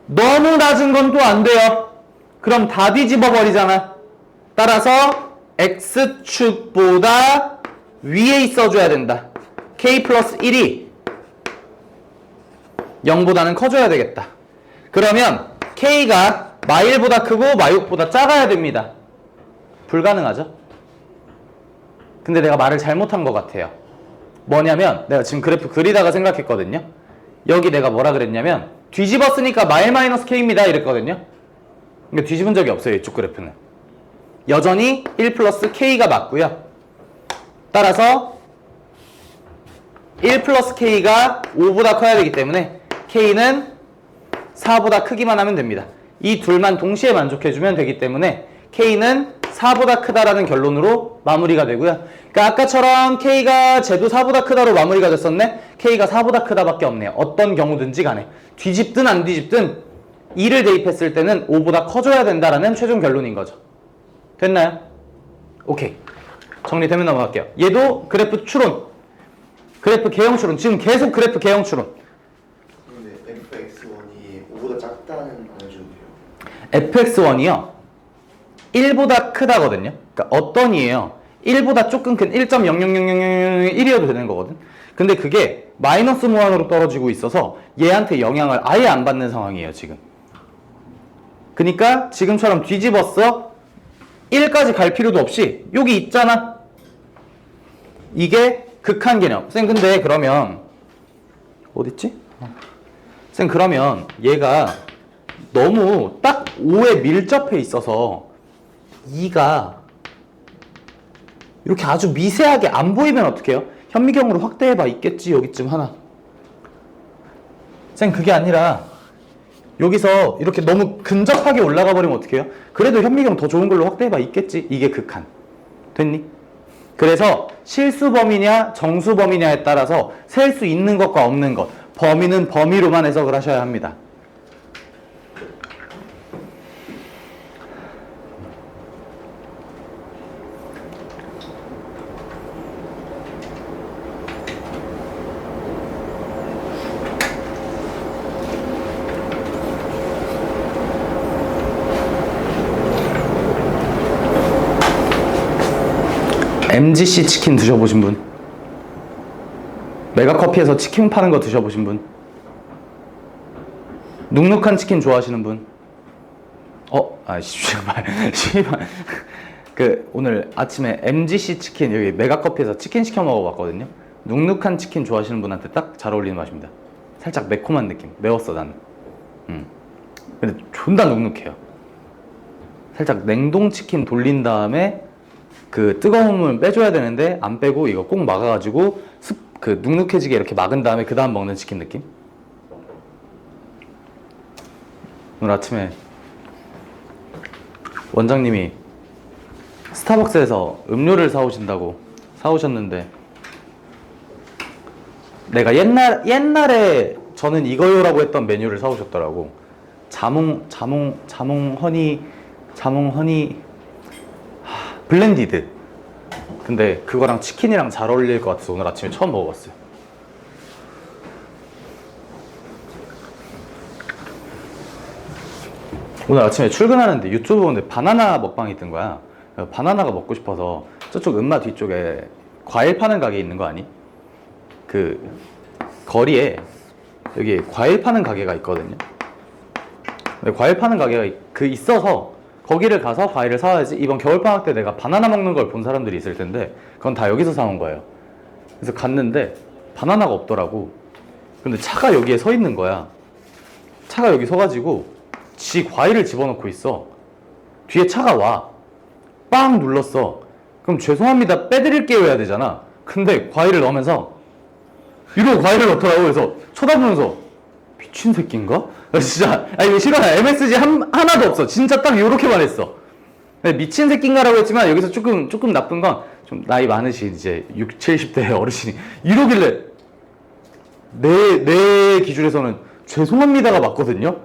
너무 낮은 건 또 안 돼요. 그럼 다 뒤집어 버리잖아. 따라서 x축보다 위에 있어줘야 된다. k 플러스 1이 0보다는 커져야 되겠다. 그러면 k가 마1보다 크고 마6보다 작아야 됩니다. 불가능하죠? 근데 내가 말을 잘못한 것 같아요. 뭐냐면 내가 지금 그래프 그리다가 생각했거든요. 여기 내가 뭐라 그랬냐면 뒤집었으니까 마1 마이너스 k입니다 이랬거든요. 그러니까 뒤집은 적이 없어요. 이쪽 그래프는 여전히 1 플러스 k가 맞고요. 따라서 1 플러스 k가 5보다 커야 되기 때문에 k는 4보다 크기만 하면 됩니다. 이 둘만 동시에 만족해주면 되기 때문에 k는 4보다 크다라는 결론으로 마무리가 되고요. 그러니까 아까처럼 k가 쟤도 4보다 크다로 마무리가 됐었네. k가 4보다 크다밖에 없네요. 어떤 경우든지 간에 뒤집든 안 뒤집든 2를 대입했을 때는 5보다 커져야 된다라는 최종 결론인 거죠. 됐나요? 오케이. 정리되면 넘어갈게요. 얘도 그래프 추론, 그래프 개형 추론. 지금 계속 그래프 개형 추론. 근데 fx1이 5보다 작다는 알려줘도 돼요? fx1이요 1보다 크다거든요. 그러니까 어떤 이에요? 1보다 조금 큰 1.0000001이어도 되는 거거든. 근데 그게 마이너스 무한으로 떨어지고 있어서 얘한테 영향을 아예 안 받는 상황이에요 지금. 그러니까 지금처럼 뒤집었어 1까지 갈 필요도 없이 여기 있잖아. 이게 극한 개념. 쌤 근데 그러면 어딨지? 쌤 그러면 얘가 너무 딱 5에 밀접해 있어서 2가 이렇게 아주 미세하게 안 보이면 어떡해요? 현미경으로 확대해봐. 있겠지 여기쯤 하나. 쌤 그게 아니라 여기서 이렇게 너무 근접하게 올라가 버리면 어떡해요? 그래도 현미경 더 좋은 걸로 확대해봐. 있겠지? 이게 극한. 됐니? 그래서 실수범위냐 정수범위냐에 따라서 셀 수 있는 것과 없는 것, 범위는 범위로만 해석을 하셔야 합니다. MGC 치킨 드셔보신 분? 메가커피에서 치킨 파는 거 드셔보신 분? 눅눅한 치킨 좋아하시는 분? 씨발. 오늘 아침에 MGC 치킨, 여기 메가커피에서 치킨 시켜 먹어봤거든요? 눅눅한 치킨 좋아하시는 분한테 딱 잘 어울리는 맛입니다. 살짝 매콤한 느낌. 매웠어, 나는. 근데 존나 눅눅해요. 살짝 냉동 치킨 돌린 다음에 그 뜨거운 물 빼줘야 되는데 안 빼고 이거 꼭 막아가지고 눅눅해지게 이렇게 막은 다음에 그 다음 먹는 치킨 느낌? 오늘 아침에 원장님이 스타벅스에서 음료를 사오셨는데 내가 옛날에 저는 이거요라고 했던 메뉴를 사오셨더라고. 자몽 허니 블렌디드. 근데 그거랑 치킨이랑 잘 어울릴 것 같아서 오늘 아침에 처음 먹어봤어요. 오늘 아침에 출근하는데 유튜브 보는데 바나나 먹방이 뜬 거야. 바나나가 먹고 싶어서 저쪽 은마 뒤쪽에 과일 파는 가게 있는 거 아니? 그 거리에 여기 과일 파는 가게가 있거든요. 근데 과일 파는 가게가 있어서 거기를 가서 과일을 사와야지. 이번 겨울방학 때 내가 바나나 먹는 걸 본 사람들이 있을 텐데 그건 다 여기서 사온 거예요. 그래서 갔는데 바나나가 없더라고. 근데 차가 여기에 서 있는 거야. 차가 여기 서가지고 지 과일을 집어넣고 있어. 뒤에 차가 와. 빵 눌렀어. 그럼 죄송합니다 빼드릴게요 해야 되잖아. 근데 과일을 넣으면서 이러고 과일을 넣더라고. 그래서 쳐다보면서 미친 새끼인가? 진짜 이거 싫어요. MSG 하나도 없어. 진짜 딱 요렇게만 했어. 미친 새끼인가라고 했지만 여기서 조금 나쁜 건 좀 나이 많으신 이제 60, 70대 어르신이 이러길래 내 기준에서는 죄송합니다가 맞거든요.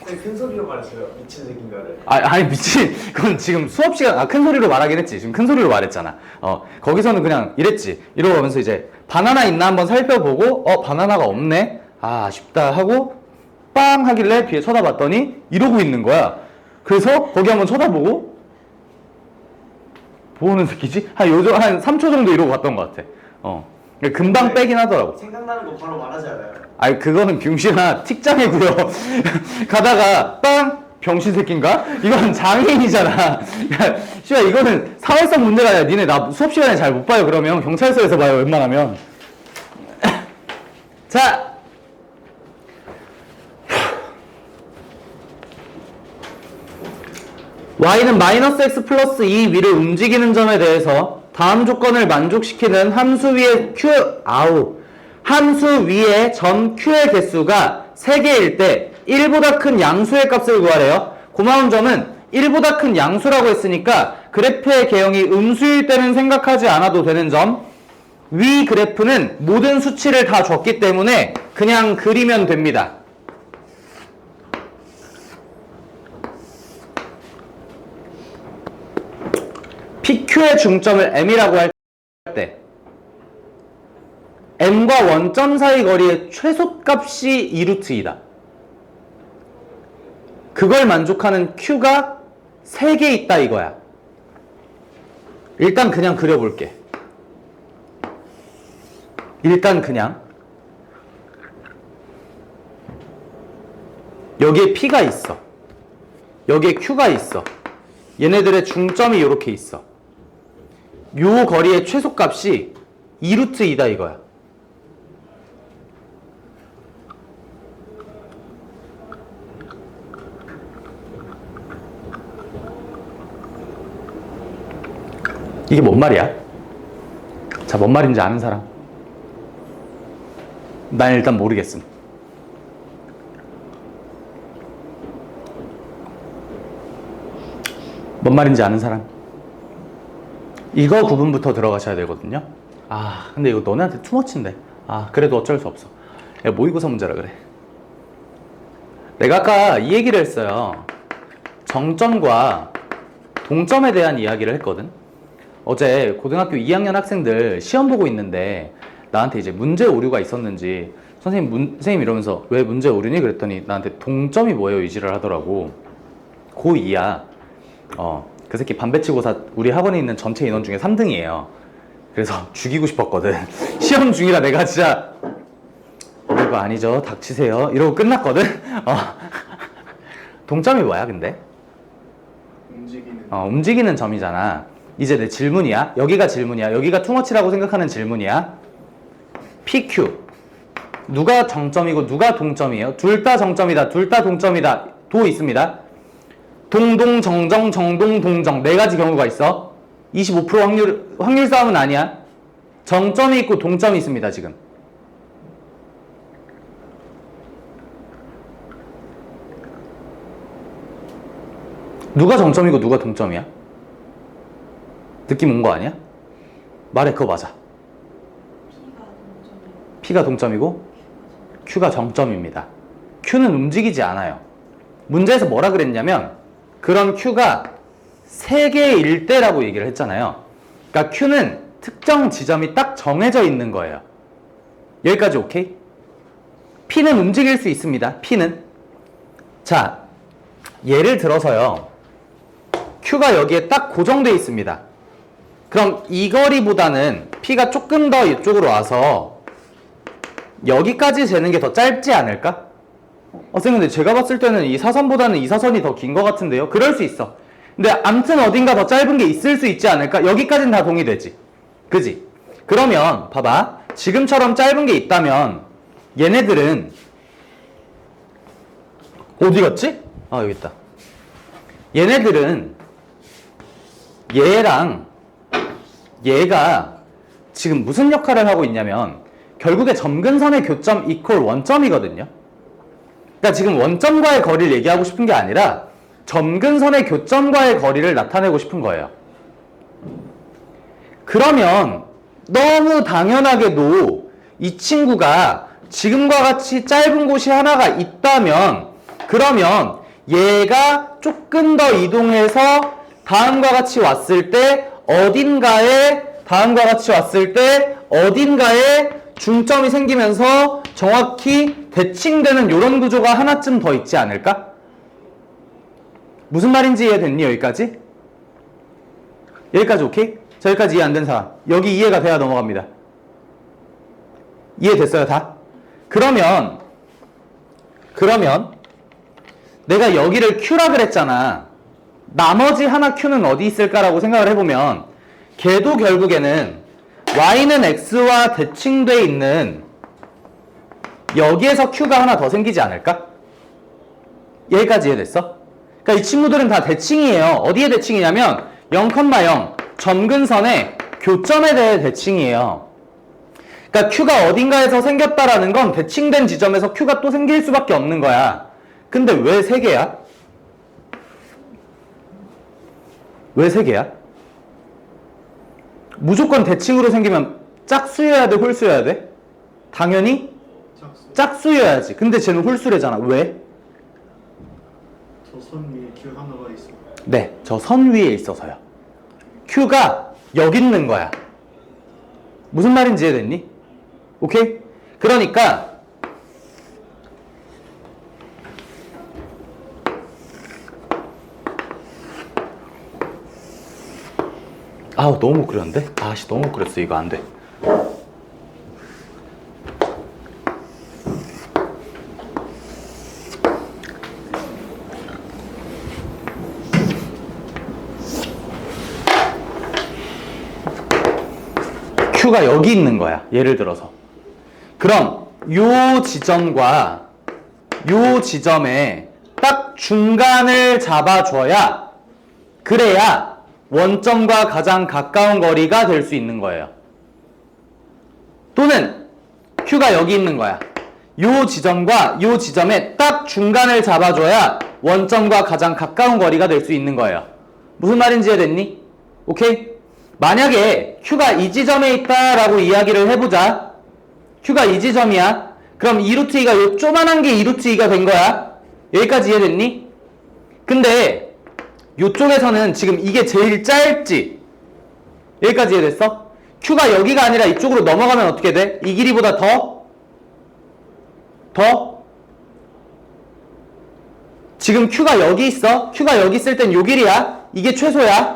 큰 소리로 말했어요. 미친 새끼인가를. 아니 미친 그건 지금 수업 시간 큰 소리로 말하긴 했지. 지금 큰 소리로 말했잖아. 거기서는 그냥 이랬지. 이러면서 이제 바나나 있나 한번 살펴보고 바나나가 없네. 아쉽다 하고 빵 하길래 뒤에 쳐다봤더니 이러고 있는 거야. 그래서 거기 한번 쳐다보고 뭐 하는 새끼지? 한 3초 정도 이러고 갔던 것 같아. 금방 빼긴 하더라고. 생각나는 거 바로 말하지 않아요? 아니 그거는 병신아 틱장이고요. 가다가 빵 병신 새끼인가? 이건 장애인이잖아. 씨발 이거는 사회성 문제가 아니라 니네 나 수업 시간에 잘 못 봐요. 그러면 경찰서에서 봐요 웬만하면. 자 y는 마이너스 x 플러스 2 위를 움직이는 점에 대해서 다음 조건을 만족시키는 함수 위에 함수 위에 점 Q의 개수가 3개일 때 1보다 큰 양수의 값을 구하래요. 고마운 점은 1보다 큰 양수라고 했으니까 그래프의 개형이 음수일 때는 생각하지 않아도 되는 점. 위 그래프는 모든 수치를 다 줬기 때문에 그냥 그리면 됩니다. PQ의 중점을 M이라고 할 때 M과 원점 사이 거리의 최소값이 2루트이다. 그걸 만족하는 Q가 3개 있다 이거야. 일단 그냥 그려볼게. 일단 그냥 여기에 P가 있어. 여기에 Q가 있어. 얘네들의 중점이 이렇게 있어. 요 거리의 최소값이 2루트2다 이거야. 이게 뭔 말이야? 자, 뭔 말인지 아는 사람? 난 일단 모르겠음. 뭔 말인지 아는 사람? 이거 구분부터 들어가셔야 되거든요. 아, 근데 이거 너네한테 투머치인데. 아, 그래도 어쩔 수 없어. 야, 모의고사 문제라 그래. 내가 아까 이 얘기를 했어요. 정점과 동점에 대한 이야기를 했거든. 어제 고등학교 2학년 학생들 시험 보고 있는데 나한테 이제 문제 오류가 있었는지 선생님 이러면서 왜 문제 오류니? 그랬더니 나한테 동점이 뭐예요? 이지를 하더라고. 고2야. 그 새끼 반배치고사 우리 학원에 있는 전체 인원 중에 3등이에요. 그래서 죽이고 싶었거든. 시험 중이라 내가 진짜 별거 아니죠. 닥치세요. 이러고 끝났거든. 동점이 뭐야 근데? 움직이는 점이잖아. 이제 내 질문이야. 여기가 질문이야. 여기가 투머치라고 생각하는 질문이야. PQ. 누가 정점이고 누가 동점이에요? 둘 다 정점이다. 둘 다 동점이다. 도 있습니다. 동동, 정정, 정동, 동정. 4가지 경우가 있어. 25% 확률 싸움은 아니야. 정점이 있고 동점이 있습니다, 지금. 누가 정점이고 누가 동점이야? 느낌 온 거 아니야? 말해, 그거 맞아. P가 동점이고 Q가 정점입니다. Q는 움직이지 않아요. 문제에서 뭐라 그랬냐면 그런 Q가 3개일 때라고 얘기를 했잖아요. 그러니까 Q는 특정 지점이 딱 정해져 있는 거예요. 여기까지 오케이? P는 움직일 수 있습니다. P는. 자, 예를 들어서요. Q가 여기에 딱 고정되어 있습니다. 그럼 이 거리보다는 P가 조금 더 이쪽으로 와서 여기까지 재는 게 더 짧지 않을까? 선생님, 근데 제가 봤을 때는 이 사선보다는 이 사선이 더 긴 것 같은데요? 그럴 수 있어. 근데 암튼 어딘가 더 짧은 게 있을 수 있지 않을까? 여기까지는 다 동의되지. 그지? 그러면 봐봐. 지금처럼 짧은 게 있다면 얘네들은 어디 갔지? 아, 여기 있다. 얘네들은 얘랑 얘가 지금 무슨 역할을 하고 있냐면 결국에 점근선의 교점 이퀄 원점이거든요. 그러니까 지금 원점과의 거리를 얘기하고 싶은 게 아니라 점근선의 교점과의 거리를 나타내고 싶은 거예요. 그러면 너무 당연하게도 이 친구가 지금과 같이 짧은 곳이 하나가 있다면 그러면 얘가 조금 더 이동해서 다음과 같이 왔을 때 어딘가에 중점이 생기면서 정확히 대칭되는 이런 구조가 하나쯤 더 있지 않을까? 무슨 말인지 이해됐니? 여기까지? 여기까지 오케이? 자, 여기까지 이해 안 된 사람 여기 이해가 돼야 넘어갑니다. 이해됐어요 다? 그러면 내가 여기를 Q라 그랬잖아. 나머지 하나 Q는 어디 있을까라고 생각을 해보면 걔도 결국에는 Y는 X와 대칭돼 있는 여기에서 Q가 하나 더 생기지 않을까? 여기까지 이해됐어? 그러니까 이 친구들은 다 대칭이에요. 어디에 대칭이냐면 0,0 점근선의 교점에 대해 대칭이에요. 그러니까 Q가 어딘가에서 생겼다라는 건 대칭된 지점에서 Q가 또 생길 수밖에 없는 거야. 근데 왜 3개야? 왜 3개야? 무조건 대칭으로 생기면 짝수여야 돼, 홀수여야 돼? 당연히 짝수여야지. 근데 쟤는 홀수래잖아. 왜? 저 선 위에 q 하나가 있어. 네, 저 선 위에 있어서요. Q가 여기 있는 거야. 무슨 말인지 이해됐니? 오케이? 그러니까 아우 너무 못 그렸는데? 아씨 너무 못 그렸어. 이거 안 돼. Q가 여기 있는 거야. 예를 들어서. 그럼 요 지점과 요 지점에 딱 중간을 잡아줘야 그래야 원점과 가장 가까운 거리가 될 수 있는 거예요. 또는 Q가 여기 있는 거야. 요 지점과 요 지점에 딱 중간을 잡아줘야 원점과 가장 가까운 거리가 될 수 있는 거예요. 무슨 말인지 이해됐니? 오케이? 만약에 Q가 이 지점에 있다라고 이야기를 해보자. Q가 이 지점이야. 그럼 2루트 2가 요 조만한 게 2루트 2가 된 거야. 여기까지 이해됐니? 근데 요쪽에서는 지금 이게 제일 짧지? 여기까지 이해됐어? Q가 여기가 아니라 이쪽으로 넘어가면 어떻게 돼? 이 길이보다 더? 지금 Q가 여기 있어. Q가 여기 있을 땐 요 길이야. 이게 최소야.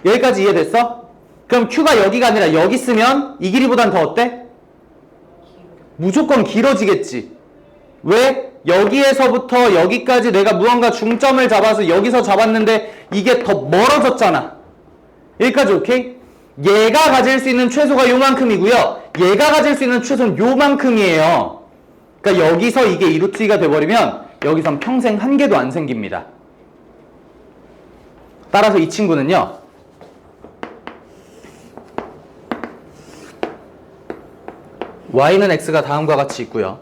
여기까지 이해됐어? 그럼 Q가 여기가 아니라 여기 있으면 이 길이보단 더 어때? 무조건 길어지겠지. 왜? 여기에서부터 여기까지 내가 무언가 중점을 잡아서 여기서 잡았는데 이게 더 멀어졌잖아. 여기까지 오케이? 얘가 가질 수 있는 최소가 요만큼이고요. 얘가 가질 수 있는 최소는 요만큼이에요. 그러니까 여기서 이게 2루트 2가 돼버리면 여기선 평생 한 개도 안 생깁니다. 따라서 이 친구는요. y는 x가 다음과 같이 있고요.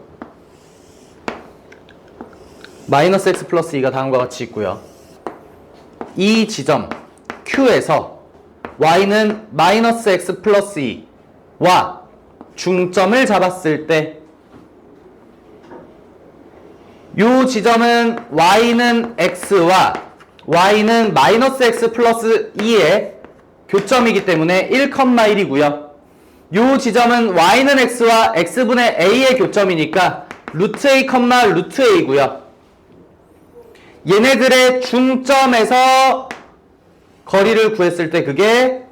마이너스 x 플러스 2가 다음과 같이 있고요. 이 지점 Q에서 y는 마이너스 x 플러스 2와 중점을 잡았을 때 이 지점은 y는 x와 y는 마이너스 x 플러스 2의 교점이기 때문에 1,1이고요. 이 지점은 y는 x와 x분의 a의 교점이니까 루트 a, 루트 a고요. 얘네들의 중점에서 거리를 구했을 때 그게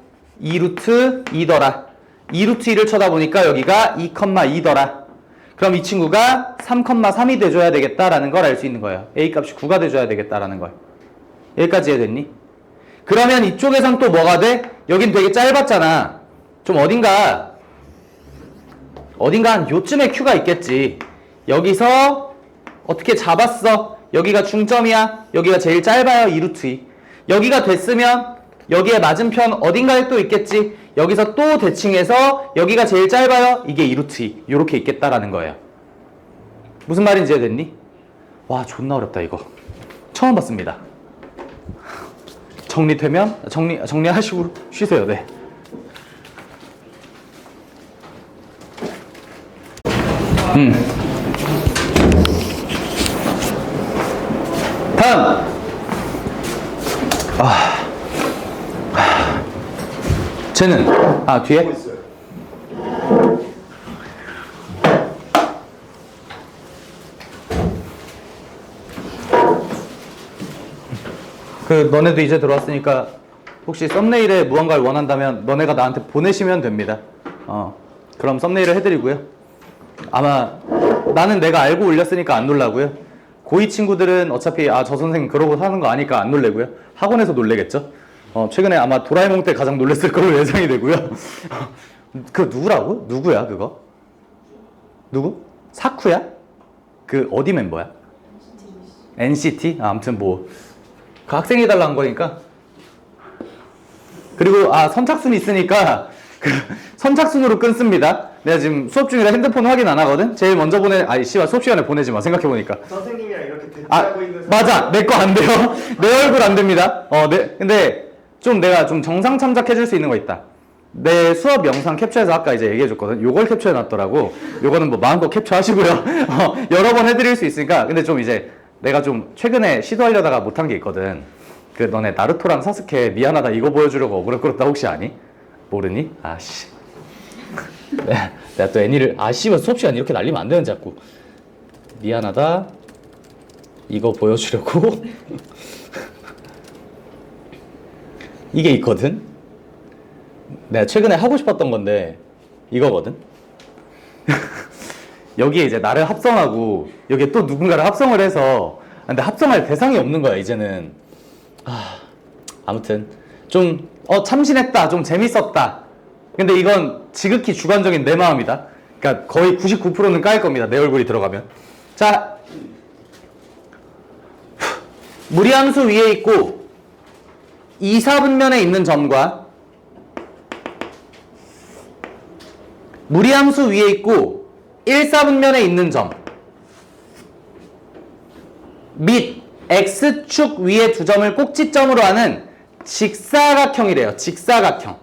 2루트 2더라. 2루트 2를 쳐다보니까 여기가 2,2더라. 그럼 이 친구가 3,3이 돼줘야 되겠다라는 걸 알 수 있는 거예요. a 값이 9가 돼줘야 되겠다라는 걸. 여기까지 이해됐니? 그러면 이쪽에선 또 뭐가 돼? 여긴 되게 짧았잖아. 좀 어딘가 한 요쯤에 Q가 있겠지. 여기서 어떻게 잡았어? 여기가 중점이야. 여기가 제일 짧아요. 2루트 2. 여기가 됐으면 여기에 맞은편 어딘가에 또 있겠지. 여기서 또 대칭해서 여기가 제일 짧아요. 이게 2루트 2. 요렇게 있겠다라는 거예요. 무슨 말인지 이해됐니? 와 존나 어렵다 이거. 처음 봤습니다. 정리되면 정리하시고 쉬세요. 네. 다음. 쟤는 뒤에 그 너네도 이제 들어왔으니까 혹시 썸네일에 무언가를 원한다면 너네가 나한테 보내시면 됩니다. 그럼 썸네일을 해드리고요. 아마 나는 내가 알고 올렸으니까 안 놀라고요. 고2 친구들은 어차피 저 선생님 그러고 사는 거 아니까 안 놀래고요. 학원에서 놀래겠죠. 최근에 아마 도라에몽 때 가장 놀랬을 거로 예상이 되고요. 그 누구라고? 누구야 그거? 누구? 사쿠야? 그 어디 멤버야? NCT? 아무튼 뭐 그 학생이 달라는 거니까 그리고 선착순이 있으니까 그 선착순으로 끊습니다. 내가 지금 수업 중이라 핸드폰 확인 안 하거든. 제일 먼저 씨발 수업 시간에 보내지 마. 생각해 보니까. 선생님이랑 이렇게 대치하고 있는 맞아. 내 거 안 돼요. 내 얼굴 안 됩니다. 근데 좀 내가 좀 정상 참작해 줄 수 있는 거 있다. 내 수업 영상 캡처해서 아까 이제 얘기해 줬거든. 요걸 캡처해 놨더라고. 요거는 뭐 마음껏 캡처하시고요. 여러 번 해드릴 수 있으니까. 근데 좀 이제 내가 좀 최근에 시도하려다가 못한 게 있거든. 그 너네 나루토랑 사스케 미안하다 이거 보여주려고 억울해 끌었다 혹시 아니? 모르니? 아씨. 내가 또 애니를 씨발 수업 시간 이렇게 날리면 안 되는 자꾸. 미안하다 이거 보여주려고 이게 있거든. 내가 최근에 하고 싶었던 건데 이거거든. 여기에 이제 나를 합성하고 여기에 또 누군가를 합성을 해서 근데 합성할 대상이 없는 거야 이제는. 아무튼 좀 참신했다 좀 재밌었다. 근데 이건 지극히 주관적인 내 마음이다. 그러니까 거의 99%는 까일 겁니다. 내 얼굴이 들어가면. 자, 무리함수 위에 있고 2, 4분면에 있는 점과 무리함수 위에 있고 1, 4분면에 있는 점 및 X축 위에 두 점을 꼭지점으로 하는 직사각형이래요. 직사각형.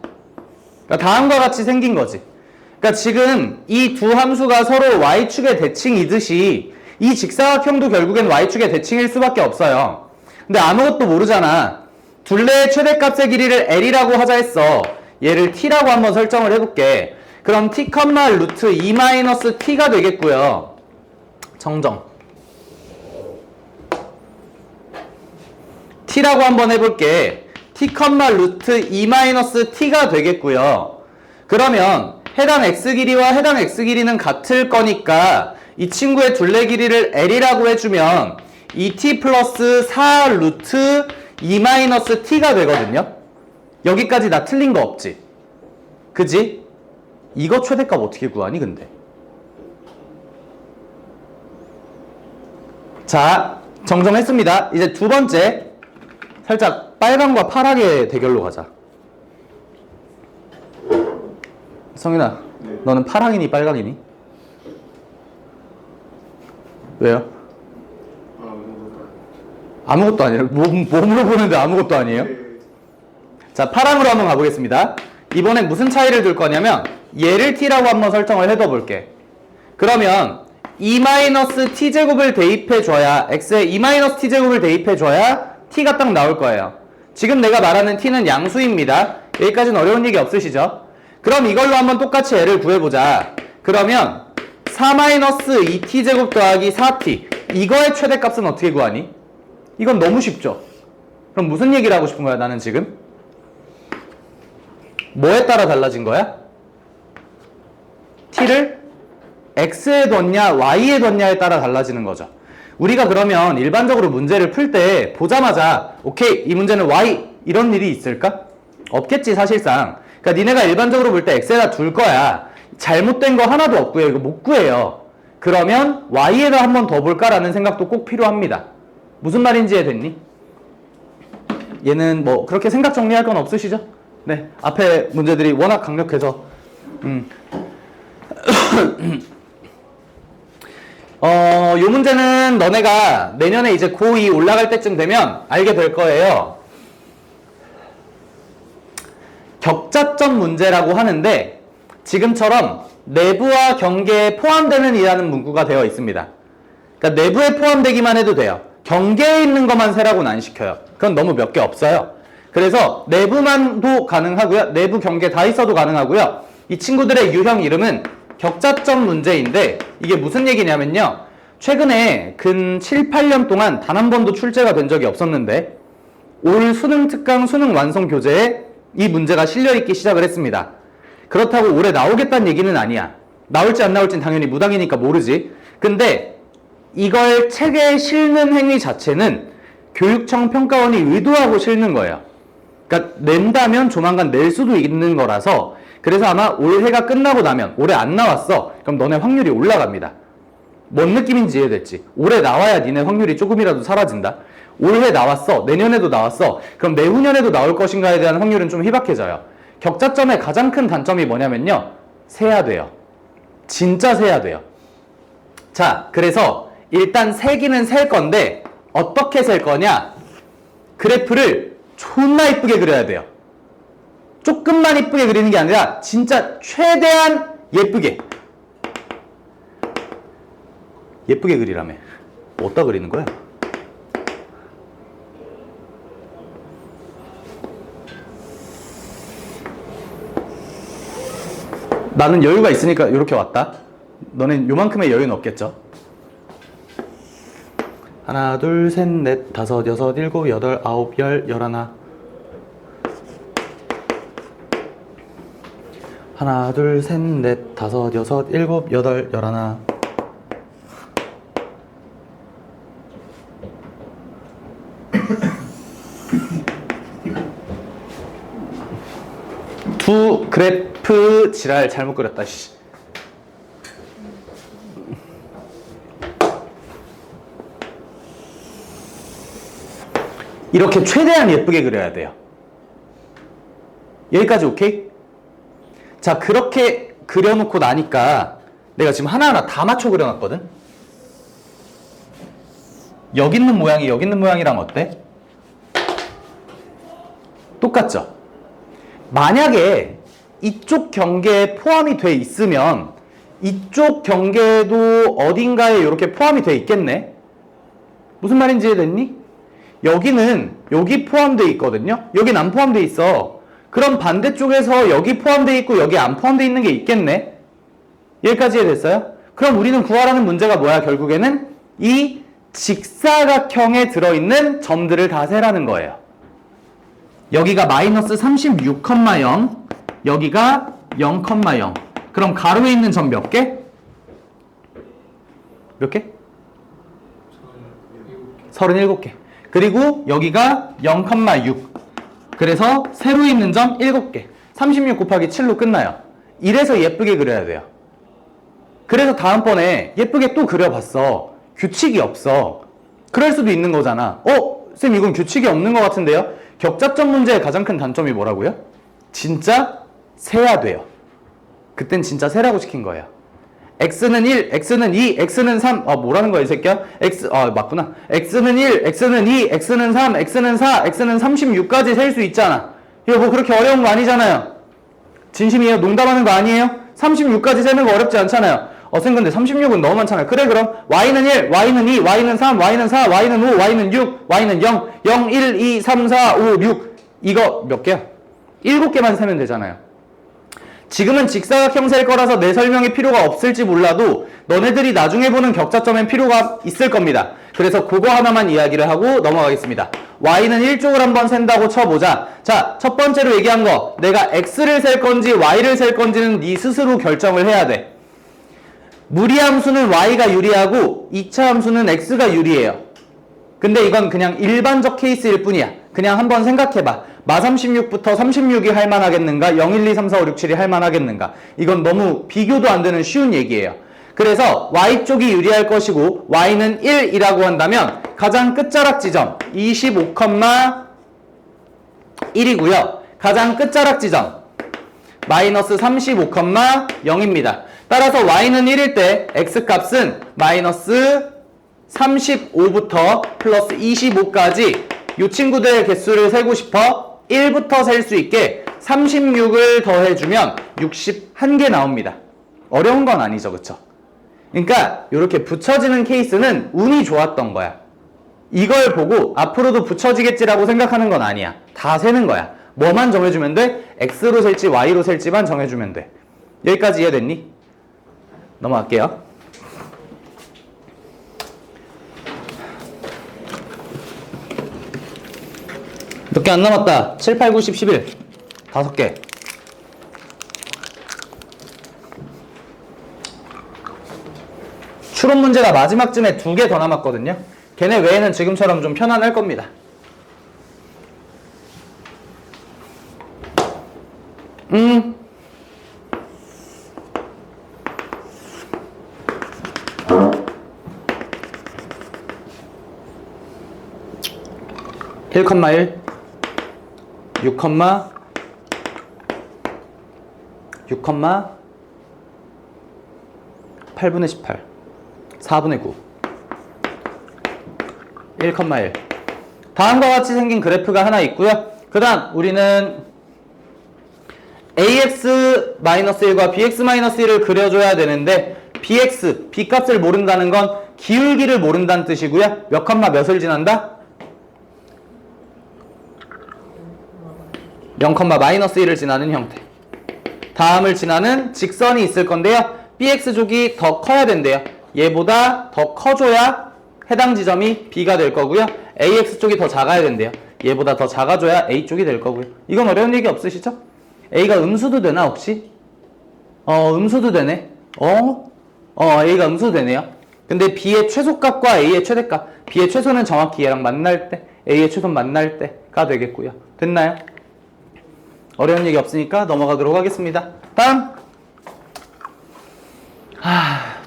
그러니까 다음과 같이 생긴 거지. 그러니까 지금 이 두 함수가 서로 Y축의 대칭이듯이 이 직사각형도 결국엔 Y축의 대칭일 수밖에 없어요. 근데 아무것도 모르잖아. 둘레의 최대값의 길이를 L이라고 하자 했어. 얘를 T라고 한번 설정을 해볼게. 그럼 T, 루트 2-T가 되겠고요. 정정. T라고 한번 해볼게. T, 루트 2-T가 되겠고요. 그러면 해당 x 길이와 해당 x 길이는 같을 거니까 이 친구의 둘레 길이를 L이라고 해주면 2t 플러스 4 루트 2-t가 되거든요. 여기까지 나 틀린 거 없지? 그지? 이거 최대값 어떻게 구하니 근데? 자, 정정했습니다. 이제 두 번째 살짝 빨강과 파랑의 대결로 가자. 성윤아, 네. 너는 파랑이니 빨강이니? 왜요? 아무것도 아니에요. 뭐 물어보는데 아무것도 아니에요? 네. 자, 파랑으로 한번 가보겠습니다. 이번엔 무슨 차이를 둘 거냐면 얘를 t라고 한번 설정을 해둬 볼게. 그러면 2-t제곱을 대입해줘야 x에 2-t제곱을 대입해줘야 t가 딱 나올 거예요. 지금 내가 말하는 t는 양수입니다. 여기까지는 어려운 얘기 없으시죠? 그럼 이걸로 한번 똑같이 얘를 구해보자. 그러면 4-2t제곱 더하기 4t 이거의 최대값은 어떻게 구하니? 이건 너무 쉽죠? 그럼 무슨 얘기를 하고 싶은 거야 나는 지금? 뭐에 따라 달라진 거야? t를 x에 뒀냐 y에 뒀냐에 따라 달라지는 거죠. 우리가 그러면 일반적으로 문제를 풀 때 보자마자 오케이 이 문제는 y 이런 일이 있을까? 없겠지 사실상. 그러니까 니네가 일반적으로 볼 때 x에다 둘 거야. 잘못된 거 하나도 없고요. 이거 못 구해요. 그러면 y에다 한 번 더 볼까라는 생각도 꼭 필요합니다. 무슨 말인지 이해됐니? 얘는 뭐 그렇게 생각 정리할 건 없으시죠? 네, 앞에 문제들이 워낙 강력해서 요 문제는 너네가 내년에 이제 고2 올라갈 때쯤 되면 알게 될 거예요. 격자점 문제라고 하는데 지금처럼 내부와 경계에 포함되는 이라는 문구가 되어 있습니다. 그러니까 내부에 포함되기만 해도 돼요. 경계에 있는 것만 세라고는 안 시켜요. 그건 너무 몇 개 없어요. 그래서 내부만도 가능하고요. 내부 경계 다 있어도 가능하고요. 이 친구들의 유형 이름은 격자점 문제인데 이게 무슨 얘기냐면요. 최근에 근 7, 8년 동안 단 한 번도 출제가 된 적이 없었는데 올 수능 특강 수능 완성 교재에 이 문제가 실려있기 시작을 했습니다. 그렇다고 올해 나오겠다는 얘기는 아니야. 나올지 안 나올지는 당연히 무당이니까 모르지. 근데 이걸 책에 실는 행위 자체는 교육청 평가원이 의도하고 실는 거예요. 그러니까 낸다면 조만간 낼 수도 있는 거라서 그래서 아마 올해가 끝나고 나면 올해 안 나왔어. 그럼 너네 확률이 올라갑니다. 뭔 느낌인지 이해됐지? 올해 나와야 니네 확률이 조금이라도 사라진다. 올해 나왔어. 내년에도 나왔어. 그럼 내후년에도 나올 것인가에 대한 확률은 좀 희박해져요. 격자점의 가장 큰 단점이 뭐냐면요. 세야 돼요. 진짜 세야 돼요. 자, 그래서 일단 세기는 셀 건데 어떻게 셀 거냐? 그래프를 존나 이쁘게 그려야 돼요. 조금만 이쁘게 그리는 게 아니라 진짜 최대한 예쁘게. 예쁘게 그리라며. 어디다 그리는 거야? 나는 여유가 있으니까 이렇게 왔다. 너는 요만큼의 여유는 없겠죠? 하나, 둘, 셋, 넷, 다섯, 여섯, 일곱, 여덟, 아홉, 열, 열하나. 하나, 둘, 셋, 넷, 다섯, 여섯, 일곱, 여덟, 열하나. 두 그래프 지랄 잘못 그렸다. 씨. 이렇게 최대한 예쁘게 그려야 돼요. 여기까지 오케이? 자, 그렇게 그려놓고 나니까 내가 지금 하나하나 다 맞춰 그려놨거든? 여기 있는 모양이 여기 있는 모양이랑 어때? 똑같죠? 만약에 이쪽 경계에 포함이 돼 있으면 이쪽 경계도 어딘가에 이렇게 포함이 돼 있겠네? 무슨 말인지 이해됐니? 여기는 여기 포함되어 있거든요. 여긴 안 포함되어 있어. 그럼 반대쪽에서 여기 포함되어 있고 여기 안 포함되어 있는 게 있겠네. 여기까지 이해됐어요? 그럼 우리는 구하라는 문제가 뭐야? 결국에는 이 직사각형에 들어있는 점들을 다 세라는 거예요. 여기가 마이너스 36,0, 여기가 0,0. 그럼 가로에 있는 점 몇 개? 몇 개? 37개. 그리고 여기가 0,6. 그래서 세로에 있는 점 7개. 36 곱하기 7로 끝나요. 이래서 예쁘게 그려야 돼요. 그래서 다음번에 예쁘게 또 그려봤어. 규칙이 없어. 그럴 수도 있는 거잖아. 쌤 이건 규칙이 없는 것 같은데요? 격자점 문제의 가장 큰 단점이 뭐라고요? 진짜 세야 돼요. 그땐 진짜 세라고 시킨 거예요. x는 1, x는 2, x는 3. 뭐라는 거야 이 새끼야? 맞구나. x는 1, x는 2, x는 3, x는 4, x는 36까지 셀 수 있잖아. 이거 뭐 그렇게 어려운 거 아니잖아요. 진심이에요? 농담하는 거 아니에요? 36까지 세는 거 어렵지 않잖아요. 쌤 근데 36은 너무 많잖아요. 그래 그럼 y는 1, y는 2, y는 3, y는 4, y는 5, y는 6, y는 0, 0, 1, 2, 3, 4, 5, 6. 이거 몇 개야? 7개만 세면 되잖아요. 지금은 직사각형 셀 거라서 내 설명이 필요가 없을지 몰라도 너네들이 나중에 보는 격자점엔 필요가 있을 겁니다. 그래서 그거 하나만 이야기를 하고 넘어가겠습니다. y는 1쪽을 한번 센다고 쳐보자. 자, 첫 번째로 얘기한 거, 내가 x를 셀 건지 y를 셀 건지는 네 스스로 결정을 해야 돼. 무리함수는 y가 유리하고 2차 함수는 x가 유리해요. 근데 이건 그냥 일반적 케이스일 뿐이야. 그냥 한번 생각해봐. 마 36부터 36이 할만하겠는가? 0, 1, 2, 3, 4, 5, 6, 7이 할만하겠는가? 이건 너무 비교도 안 되는 쉬운 얘기예요. 그래서 y쪽이 유리할 것이고 y는 1이라고 한다면 가장 끝자락 지점 25,1이고요. 가장 끝자락 지점 마이너스 35,0입니다. 따라서 y는 1일 때 x값은 마이너스 35부터 플러스 25까지 이 친구들의 개수를 세고 싶어 1부터 셀 수 있게 36을 더해주면 61개 나옵니다. 어려운 건 아니죠, 그쵸? 그러니까 이렇게 붙여지는 케이스는 운이 좋았던 거야. 이걸 보고 앞으로도 붙여지겠지라고 생각하는 건 아니야. 다 세는 거야. 뭐만 정해주면 돼? x로 셀지 y로 셀지만 정해주면 돼. 여기까지 이해됐니? 넘어갈게요. 몇 개 안 남았다. 7, 8, 9, 10, 11. 5개. 추론 문제가 마지막쯤에 2개 더 남았거든요. 걔네 외에는 지금처럼 좀 편안할 겁니다. 1,1 6, 8분의 18 4분의 9 1,1 다음과 같이 생긴 그래프가 하나 있고요. 그 다음 우리는 ax-1과 bx-1을 그려줘야 되는데 bx, b값을 모른다는 건 기울기를 모른다는 뜻이고요. 몇 컴마 몇을 지난다? 0,-1을 지나는 형태. 다음을 지나는 직선이 있을 건데요. bx족이 더 커야 된대요. 얘보다 더 커줘야 해당 지점이 b가 될 거고요. ax쪽이 더 작아야 된대요. 얘보다 더 작아져야 a쪽이 될 거고요. 이건 어려운 얘기 없으시죠? a가 음수도 되나 혹시? 음수도 되네. a가 음수도 되네요. 근데 b의 최소값과 a의 최대값, b의 최소는 정확히 얘랑 만날 때, a의 최소는 만날 때가 되겠고요. 됐나요? 어려운 얘기 없으니까 넘어가도록 하겠습니다. 다음.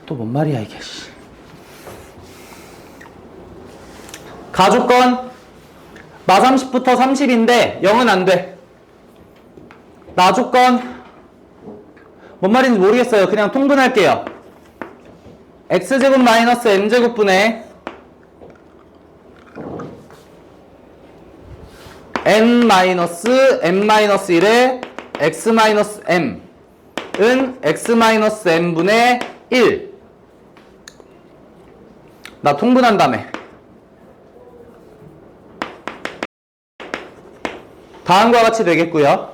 또 뭔 말이야 이게. 가주권 마30부터 30인데 0은 안 돼. 나주권 뭔 말인지 모르겠어요. 그냥 통분할게요. x제곱 마이너스 m제곱분의 n-m-1의 x-m은 x-m분의 1. 나 통분한 다음에 다음과 같이 되겠고요.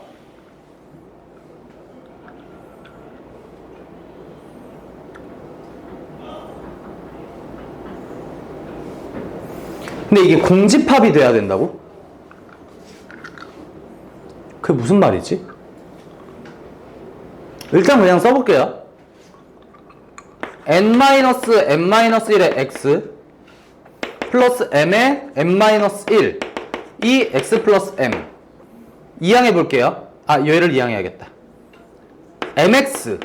근데 이게 공집합이 돼야 된다고? 그게 무슨 말이지? 일단 그냥 써볼게요. n-m-1의 x 플러스 m의 m-1 이 x 플러스 m 이항해 볼게요. 얘를 이항해야겠다. mx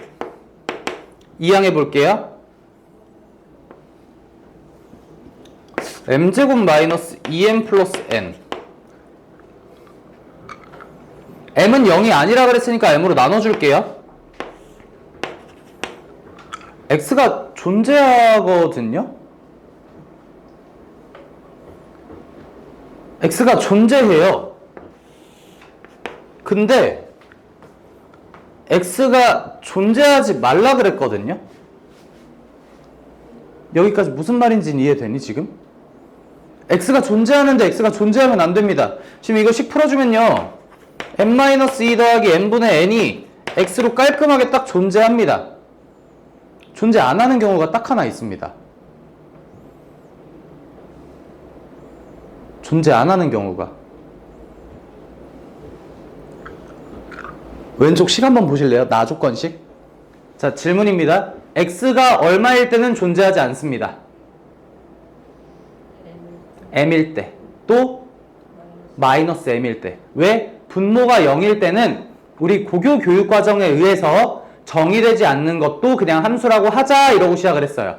이항해 볼게요. m제곱 마이너스 2m 플러스 n m은 0이 아니라 그랬으니까 m으로 나눠줄게요. x가 존재하거든요. x가 존재해요. 근데 x가 존재하지 말라 그랬거든요. 여기까지 무슨 말인지는 이해되니 지금? x가 존재하는데 x가 존재하면 안 됩니다. 지금 이거 식 풀어주면요. m-2 더하기 n분의 n이 x로 깔끔하게 딱 존재합니다. 존재 안 하는 경우가 딱 하나 있습니다. 존재 안 하는 경우가. 왼쪽 식 한번 보실래요? 나조건식. 자, 질문입니다. x가 얼마일 때는 존재하지 않습니다. m일 때. 또 마이너스 m일 때. 왜? 분모가 0일 때는 우리 고교 교육 과정에 의해서 정의되지 않는 것도 그냥 함수라고 하자 이러고 시작을 했어요.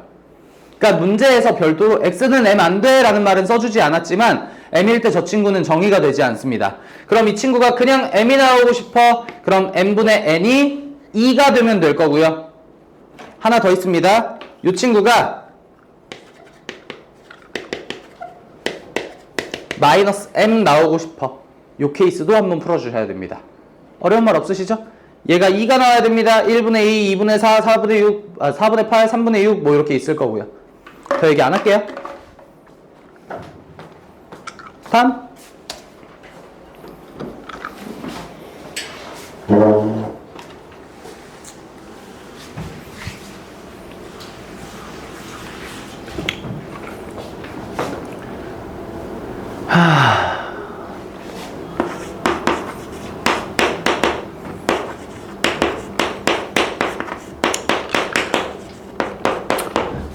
그러니까 문제에서 별도로 x는 m 안 돼 라는 말은 써주지 않았지만 m일 때 저 친구는 정의가 되지 않습니다. 그럼 이 친구가 그냥 m이 나오고 싶어. 그럼 m분의 n이 2가 되면 될 거고요. 하나 더 있습니다. 이 친구가 마이너스 m 나오고 싶어. 이 케이스도 한번 풀어주셔야 됩니다. 어려운 말 없으시죠? 얘가 2가 나와야 됩니다. 1분의 2, 2분의 4, 4분의 6, 4분의 8, 3분의 6 뭐 이렇게 있을 거고요. 더 얘기 안 할게요. 다음.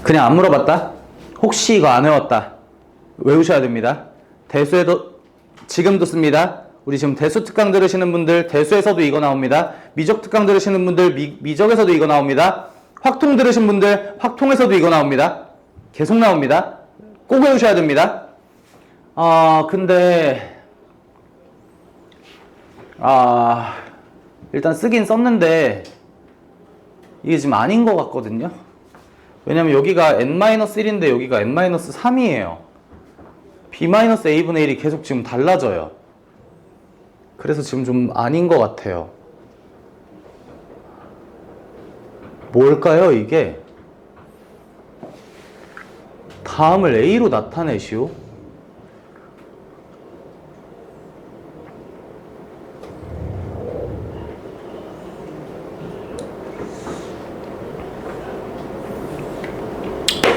그냥 안 물어봤다? 혹시 이거 안 외웠다? 외우셔야 됩니다. 대수에도 지금도 씁니다. 우리 지금 대수 특강 들으시는 분들 대수에서도 이거 나옵니다. 미적 특강 들으시는 분들 미적에서도 이거 나옵니다. 확통 들으신 분들 확통에서도 이거 나옵니다. 계속 나옵니다. 꼭 외우셔야 됩니다. 근데 일단 쓰긴 썼는데 이게 지금 아닌 것 같거든요. 왜냐면 여기가 n-1인데 여기가 n-3이에요. b-a분의 1이 계속 지금 달라져요. 그래서 지금 좀 아닌 것 같아요. 뭘까요, 이게? 다음을 a로 나타내시오.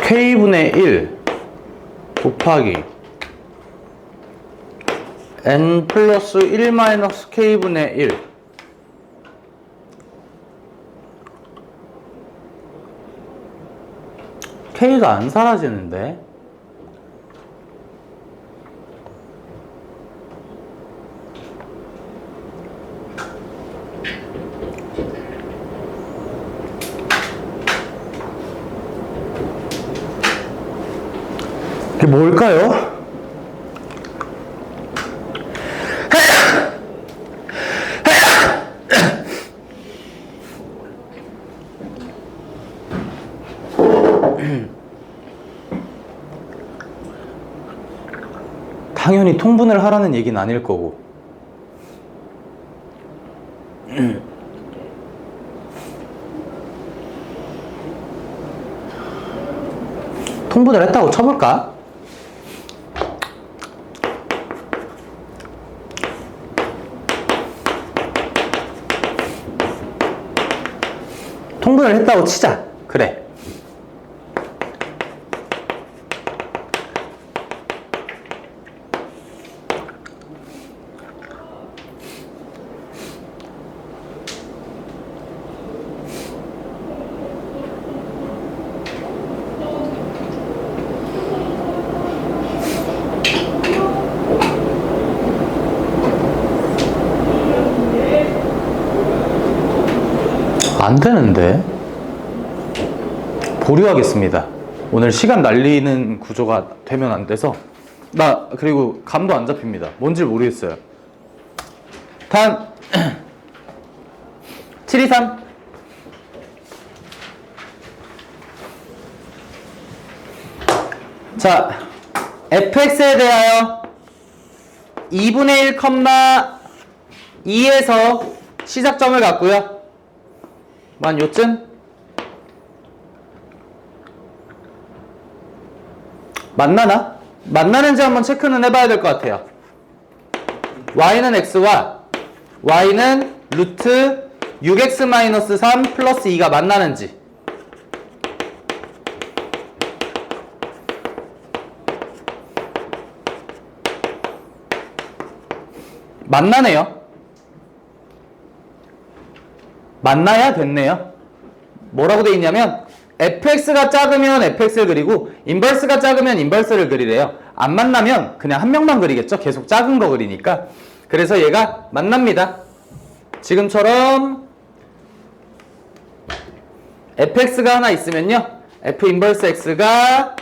k분의 1 곱하기 n 플러스 1 마이너스 k분의 1 k가 안 사라지는데? 이게 뭘까요? 당연히 통분을 하라는 얘기는 아닐 거고. 통분을 했다고 쳐볼까? 통분을 했다고 치자. 그래. 안 되는데. 보류하겠습니다. 오늘 시간 날리는 구조가 되면 안 돼서. 나 그리고 감도 안 잡힙니다. 뭔지 모르겠어요. 다음 723. 자, fx에 대하여 2분의 1, 2에서 시작점을 갖고요. 만 요쯤? 만나나? 만나는지 한번 체크는 해봐야 될 것 같아요. y는 x와 y는 루트 6x-3 플러스 2가 만나는지. 만나네요. 만나야 됐네요. 뭐라고 돼 있냐면 fx가 작으면 fx를 그리고 인버스가 작으면 인버스를 그리래요. 안 만나면 그냥 한 명만 그리겠죠. 계속 작은 거 그리니까. 그래서 얘가 만납니다. 지금처럼 fx가 하나 있으면요, f 인버스 x가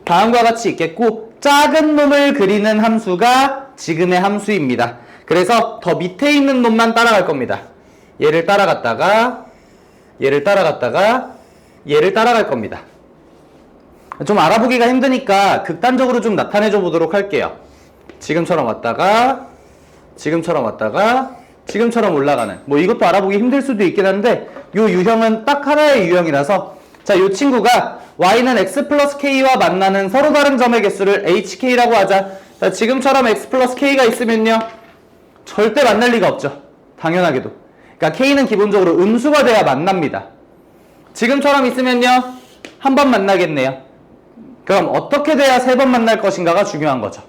다음과 같이 있겠고, 작은 놈을 그리는 함수가 지금의 함수입니다. 그래서 더 밑에 있는 놈만 따라갈 겁니다. 얘를 따라갔다가 얘를 따라갔다가 얘를 따라갈 겁니다. 좀 알아보기가 힘드니까 극단적으로 좀 나타내줘 보도록 할게요. 지금처럼 왔다가 지금처럼 왔다가 지금처럼 올라가는, 뭐 이것도 알아보기 힘들 수도 있긴 한데 요 유형은 딱 하나의 유형이라서, 자, 요 친구가 y는 x 플러스 k와 만나는 서로 다른 점의 개수를 hk라고 하자. 자, 지금처럼 x 플러스 k가 있으면요, 절대 만날 리가 없죠. 당연하게도. 그러니까 k는 기본적으로 음수가 돼야 만납니다. 지금처럼 있으면요, 한 번 만나겠네요. 그럼 어떻게 돼야 세 번 만날 것인가가 중요한 거죠.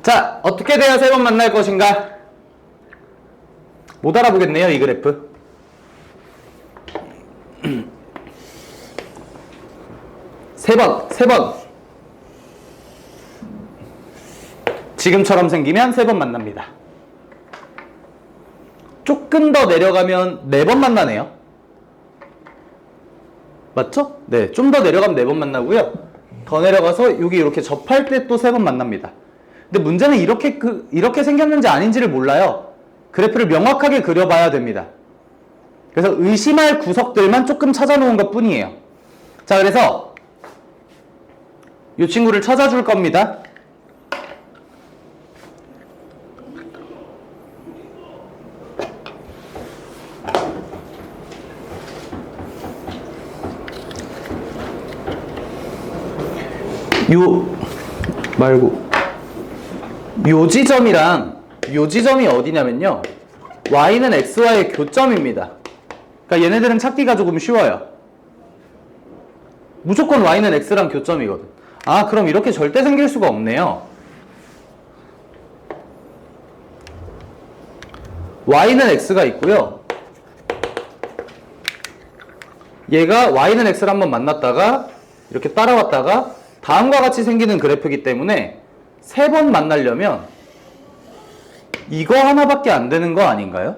자, 어떻게 돼야 세 번 만날 것인가? 못 알아보겠네요, 이 그래프. 세 번. 지금처럼 생기면 세 번 만납니다. 조금 더 내려가면 네 번 만나네요. 맞죠? 네, 좀 더 내려가면 네 번 만나고요. 더 내려가서 여기 이렇게 접할 때 또 3번 만납니다. 근데 문제는 이렇게 생겼는지 아닌지를 몰라요. 그래프를 명확하게 그려봐야 됩니다. 그래서 의심할 구석들만 조금 찾아놓은 것 뿐이에요. 자, 그래서 이 친구를 찾아줄 겁니다. 요 지점이랑 요 지점이 어디냐면요, y는 x와의 교점입니다. 그러니까 얘네들은 찾기가 조금 쉬워요. 무조건 y는 x랑 교점이거든. 아, 그럼 이렇게 절대 생길 수가 없네요. y는 x가 있고요, 얘가 y는 x를 한번 만났다가 이렇게 따라왔다가 다음과 같이 생기는 그래프이기 때문에 3번 만나려면 이거 하나밖에 안 되는 거 아닌가요?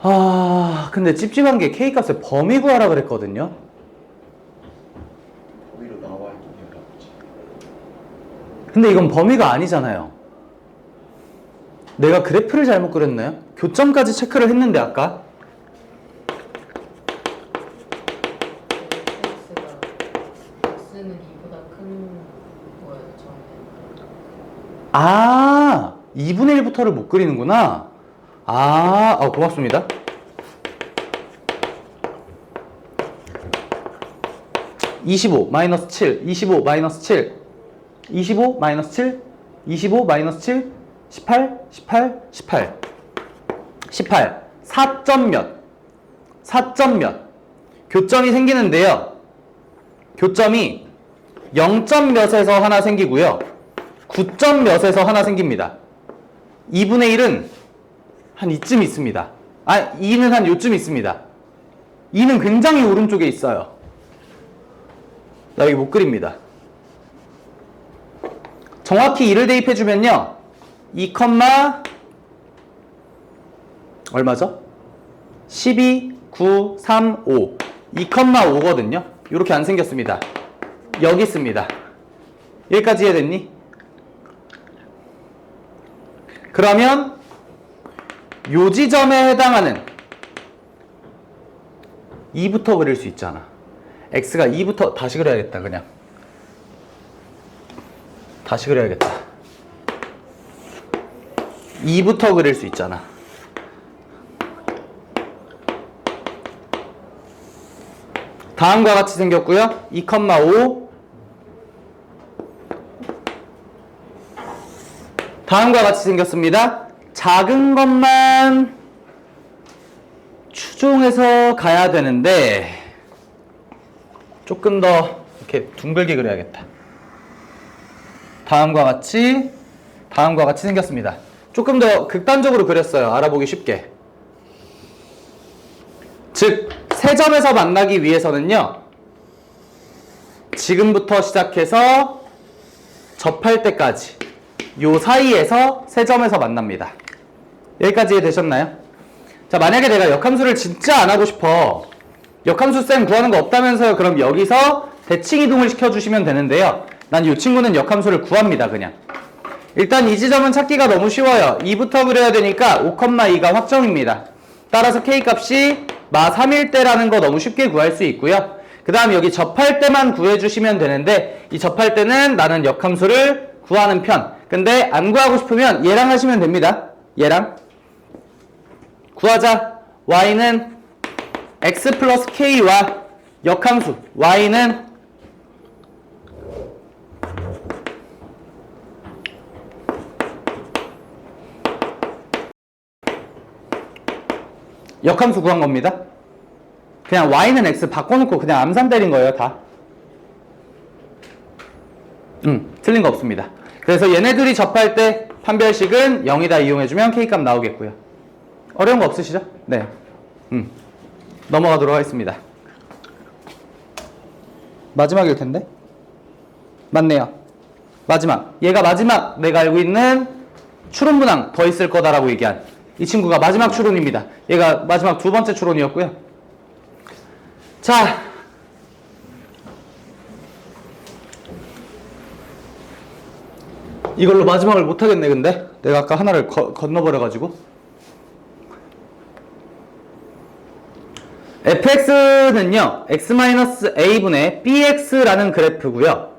아, 근데 찝찝한 게 K값의 범위 구하라 그랬거든요. 거기로 나와 있는 게 맞지. 근데 이건 범위가 아니잖아요. 내가 그래프를 잘못 그렸나요? 교점까지 체크를 했는데 아까? x는 2보다 큰 거예요, 저한테. 아, 2분의 1부터를 못 그리는구나. 고맙습니다. (25) 마이너스 7, 25 마이너스 7, 25 마이너스 7, 25 마이너스 7, 18, 18, 18, 18, 4점 몇, 4점 몇, 교점이 생기는데요. 교점이 0점 몇에서 하나 생기고요, 9점 몇에서 하나 생깁니다. 2분의 1은 한 이쯤 있습니다. 2는 한 요쯤 있습니다. 2는 굉장히 오른쪽에 있어요. 나 여기 못 그립니다. 정확히 2를 대입해주면요, 2, 얼마죠? 12, 9, 3, 5. 2,5거든요. 이렇게 안 생겼습니다. 여기 있습니다. 여기까지 이해됐니? 그러면 요 지점에 해당하는 2부터 그릴 수 있잖아. x가 2부터 다시 그려야겠다. 그냥 다시 그려야겠다. 2부터 그릴 수 있잖아. 다음과 같이 생겼고요, 2,5. 다음과 같이 생겼습니다. 작은 것만 추종해서 가야 되는데 조금 더 이렇게 둥글게 그려야겠다. 다음과 같이 생겼습니다. 조금 더 극단적으로 그렸어요. 알아보기 쉽게. 즉, 세 점에서 만나기 위해서는요, 지금부터 시작해서 접할 때까지 요 사이에서 세 점에서 만납니다. 여기까지 이해되셨나요? 자, 만약에 내가 역함수를 진짜 안 하고 싶어, 역함수 쌤 구하는 거 없다면서요? 그럼 여기서 대칭 이동을 시켜주시면 되는데요, 난 이 친구는 역함수를 구합니다. 그냥 일단 이 지점은 찾기가 너무 쉬워요. 2부터 그려야 되니까 5,2가 확정입니다. 따라서 K값이 마 3일 때라는 거 너무 쉽게 구할 수 있고요. 그 다음 여기 접할 때만 구해주시면 되는데, 이 접할 때는 나는 역함수를 구하는 편. 근데 안 구하고 싶으면 얘랑 하시면 됩니다. 얘랑 구하자. y는 x 플러스 k와 역함수 y는 역함수 구한 겁니다. 그냥 y는 x 바꿔놓고 그냥 암산 때린 거예요, 다. 틀린 거 없습니다. 그래서 얘네들이 접할 때 판별식은 0이다 이용해주면 k값 나오겠고요. 어려운 거 없으시죠? 네. 넘어가도록 하겠습니다. 마지막일 텐데? 맞네요. 마지막. 얘가 마지막 내가 알고 있는 추론 문항 더 있을 거다라고 얘기한 이 친구가 마지막 추론입니다. 얘가 마지막 두 번째 추론이었고요. 자, 이걸로 마지막을 못하겠네. 근데 내가 아까 하나를 건너버려가지고. fx는요 x-a분의 bx라는 그래프고요,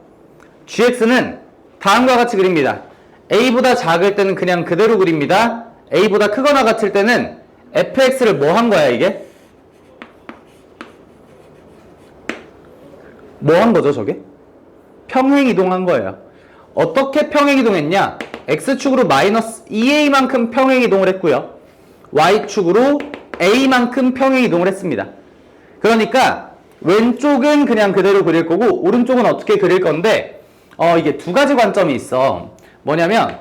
gx는 다음과 같이 그립니다. a보다 작을 때는 그냥 그대로 그립니다. a보다 크거나 같을 때는 fx를 뭐 한 거야? 이게 뭐 한 거죠? 저게 평행 이동한 거예요. 어떻게 평행 이동했냐? x축으로 마이너스 2a만큼 평행 이동을 했고요, y축으로 a만큼 평행 이동을 했습니다. 그러니까 왼쪽은 그냥 그대로 그릴 거고 오른쪽은 어떻게 그릴 건데, 이게 두 가지 관점이 있어. 뭐냐면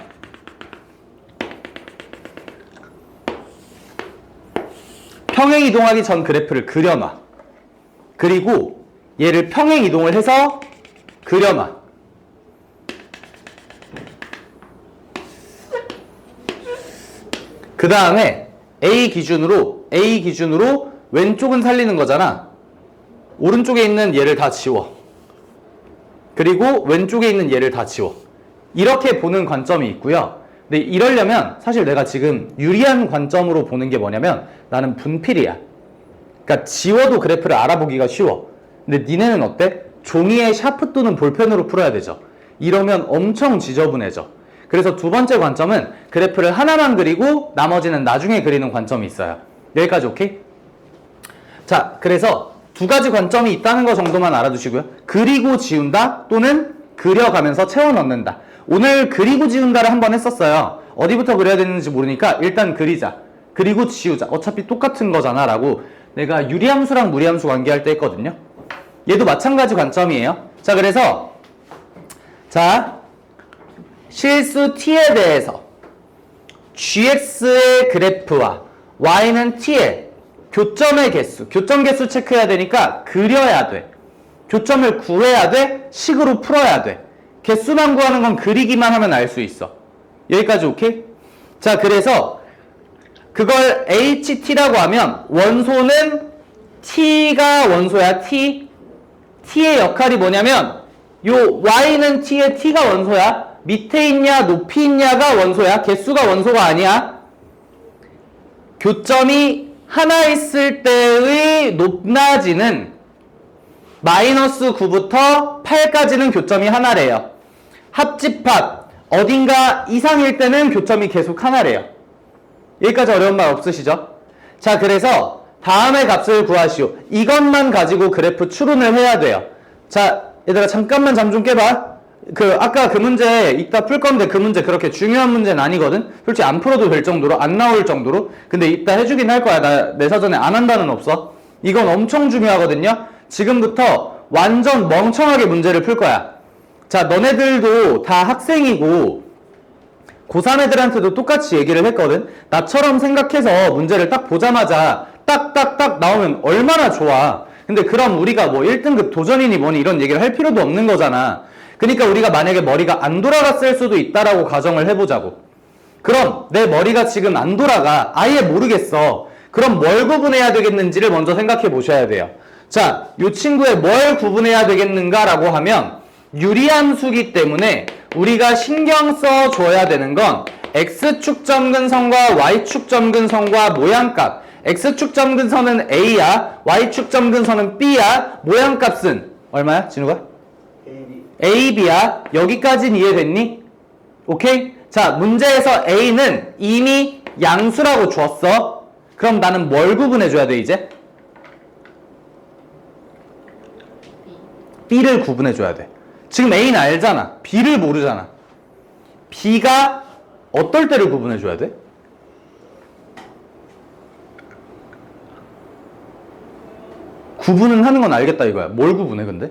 평행 이동하기 전 그래프를 그려놔. 그리고 얘를 평행 이동을 해서 그려놔. 그 다음에 A 기준으로 왼쪽은 살리는 거잖아. 오른쪽에 있는 얘를 다 지워. 그리고 왼쪽에 있는 얘를 다 지워. 이렇게 보는 관점이 있고요. 근데 이러려면 사실 내가 지금 유리한 관점으로 보는 게 뭐냐면 나는 분필이야. 그러니까 지워도 그래프를 알아보기가 쉬워. 근데 니네는 어때? 종이에 샤프 또는 볼펜으로 풀어야 되죠. 이러면 엄청 지저분해져. 그래서 두 번째 관점은 그래프를 하나만 그리고 나머지는 나중에 그리는 관점이 있어요. 여기까지 오케이? 자, 그래서 두 가지 관점이 있다는 거 정도만 알아두시고요. 그리고 지운다 또는 그려가면서 채워 넣는다. 오늘 그리고 지운다를 한번 했었어요. 어디부터 그려야 되는지 모르니까 일단 그리자. 그리고 지우자. 어차피 똑같은 거잖아 라고 내가 유리함수랑 무리함수 관계할 때 했거든요. 얘도 마찬가지 관점이에요. 자, 그래서 실수 t에 대해서 gx의 그래프와 y는 t의 교점의 개수, 교점 개수 체크해야 되니까 그려야 돼. 교점을 구해야 돼. 식으로 풀어야 돼. 개수만 구하는 건 그리기만 하면 알 수 있어. 여기까지 오케이? 자, 그래서 그걸 HT라고 하면 원소는 T가 원소야, T. T의 역할이 뭐냐면 요 Y는 T의 T가 원소야. 밑에 있냐, 높이 있냐가 원소야. 개수가 원소가 아니야. 교점이 하나 있을 때의 높낮이는 마이너스 9부터 8까지는 교점이 하나래요. 합집합 어딘가 이상일 때는 교점이 계속 하나래요. 여기까지 어려운 말 없으시죠? 자, 그래서 다음의 값을 구하시오. 이것만 가지고 그래프 추론을 해야 돼요. 자, 얘들아 잠깐만 잠 좀 깨봐. 아까 그 문제 이따 풀 건데 그 문제 그렇게 중요한 문제는 아니거든. 솔직히 안 풀어도 될 정도로, 안 나올 정도로. 근데 이따 해주긴 할 거야. 내 사전에 안 한다는 없어. 이건 엄청 중요하거든요. 지금부터 완전 멍청하게 문제를 풀 거야. 자, 너네들도 다 학생이고 고3 애들한테도 똑같이 얘기를 했거든. 나처럼 생각해서 문제를 딱 보자마자 딱딱딱 나오면 얼마나 좋아. 근데 그럼 우리가 뭐 1등급 도전이니 뭐니 이런 얘기를 할 필요도 없는 거잖아. 그러니까 우리가 만약에 머리가 안 돌아갔을 수도 있다라고 가정을 해보자고. 그럼 내 머리가 지금 안 돌아가. 아예 모르겠어. 그럼 뭘 구분해야 되겠는지를 먼저 생각해 보셔야 돼요. 자, 이 친구의 뭘 구분해야 되겠는가라고 하면 유리함수기 때문에 우리가 신경 써줘야 되는 건 X축 점근선과 Y축 점근선과 모양값. X축 점근선은 A야, Y축 점근선은 B야. 모양값은 얼마야, 진우가? A, B야. 여기까지는 이해됐니? 오케이? 자, 문제에서 A는 이미 양수라고 줬어. 그럼 나는 뭘 구분해줘야 돼, 이제? B를 구분해줘야 돼. 지금 A는 알잖아. B를 모르잖아. B가 어떨 때를 구분해줘야 돼? 구분은 하는 건 알겠다 이거야. 뭘 구분해 근데?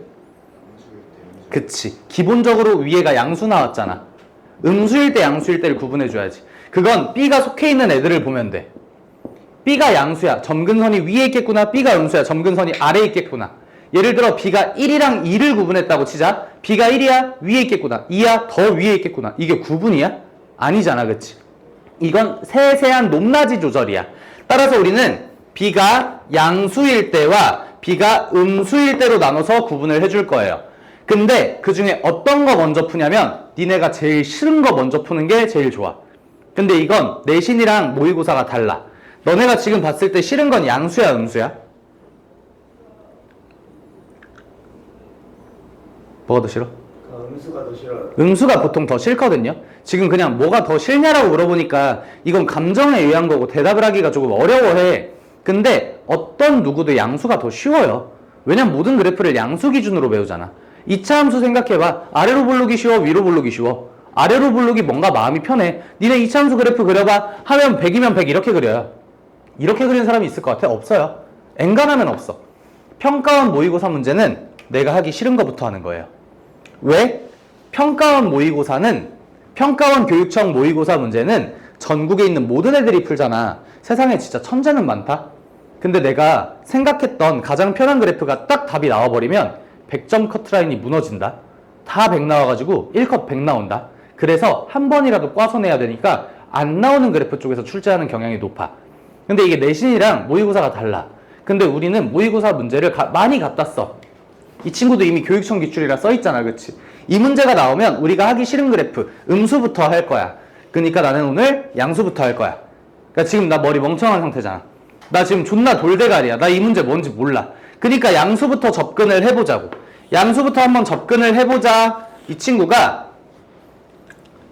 그치. 기본적으로 위에가 양수 나왔잖아. 음수일 때 양수일 때를 구분해줘야지. 그건 B가 속해 있는 애들을 보면 돼. B가 양수야. 점근선이 위에 있겠구나. B가 음수야. 점근선이 아래에 있겠구나. 예를 들어 B가 1이랑 2를 구분했다고 치자. B가 1이야? 위에 있겠구나. 2야? 더 위에 있겠구나. 이게 구분이야? 아니잖아. 그치? 이건 세세한 높낮이 조절이야. 따라서 우리는 B가 양수일 때와 B가 음수일 때로 나눠서 구분을 해줄 거예요. 근데 그 중에 어떤 거 먼저 푸냐면 니네가 제일 싫은 거 먼저 푸는 게 제일 좋아. 근데 이건 내신이랑 모의고사가 달라. 너네가 지금 봤을 때 싫은 건 양수야, 음수야? 뭐가 더 싫어? 음수가 더 싫어요. 음수가 보통 더 싫거든요. 지금 그냥 뭐가 더 싫냐라고 물어보니까 이건 감정에 의한 거고 대답을 하기가 조금 어려워해. 근데 어떤 누구도 양수가 더 쉬워요. 왜냐면 모든 그래프를 양수 기준으로 배우잖아. 2차 함수 생각해봐. 아래로 부르기 쉬워, 위로 부르기 쉬워? 아래로 부르기 뭔가 마음이 편해. 니네 2차 함수 그래프 그려봐. 하면 100이면 100 이렇게 그려요. 이렇게 그리는 사람이 있을 것 같아? 없어요. 엔간하면 없어. 평가원 모의고사 문제는 내가 하기 싫은 것부터 하는 거예요. 왜? 평가원 모의고사는, 평가원 교육청 모의고사 문제는 전국에 있는 모든 애들이 풀잖아. 세상에 진짜 천재는 많다. 근데 내가 생각했던 가장 편한 그래프가 딱 답이 나와버리면 100점 커트라인이 무너진다. 다 100 나와가지고 1컷 100 나온다. 그래서 한 번이라도 꽈서 내야 되니까 안 나오는 그래프 쪽에서 출제하는 경향이 높아. 근데 이게 내신이랑 모의고사가 달라. 근데 우리는 모의고사 문제를 많이 갖다 써. 이 친구도 이미 교육청 기출이라 써있잖아, 그치? 이 문제가 나오면 우리가 하기 싫은 그래프 음수부터 할 거야. 그러니까 나는 오늘 양수부터 할 거야. 그러니까 지금 나 머리 멍청한 상태잖아. 나 지금 존나 돌대가리야. 나 이 문제 뭔지 몰라. 그러니까 양수부터 접근을 해보자고. 양수부터 한번 접근을 해보자. 이 친구가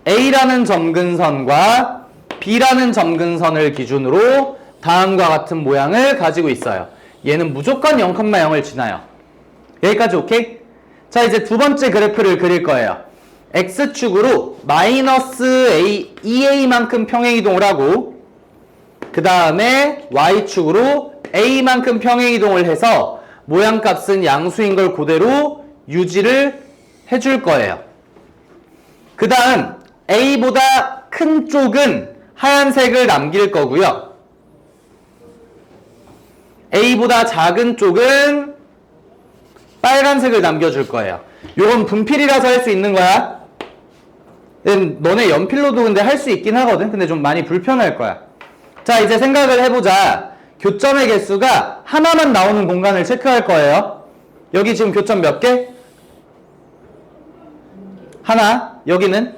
A라는 점근선과 B라는 점근선을 기준으로 다음과 같은 모양을 가지고 있어요. 얘는 무조건 0,0을 지나요. 여기까지 오케이? 자, 이제 두 번째 그래프를 그릴 거예요. X축으로 마이너스 2A만큼 평행이동을 하고 그 다음에 Y축으로 A만큼 평행이동을 해서 모양값은 양수인 걸 그대로 유지를 해줄 거예요. 그 다음 A보다 큰 쪽은 하얀색을 남길 거고요. A보다 작은 쪽은 빨간색을 남겨줄 거예요. 요건 분필이라서 할 수 있는 거야. 너네 연필로도 근데 할 수 있긴 하거든. 근데 좀 많이 불편할 거야. 자, 이제 생각을 해보자. 교점의 개수가 하나만 나오는 공간을 체크할 거예요. 여기 지금 교점 몇 개? 하나. 여기는?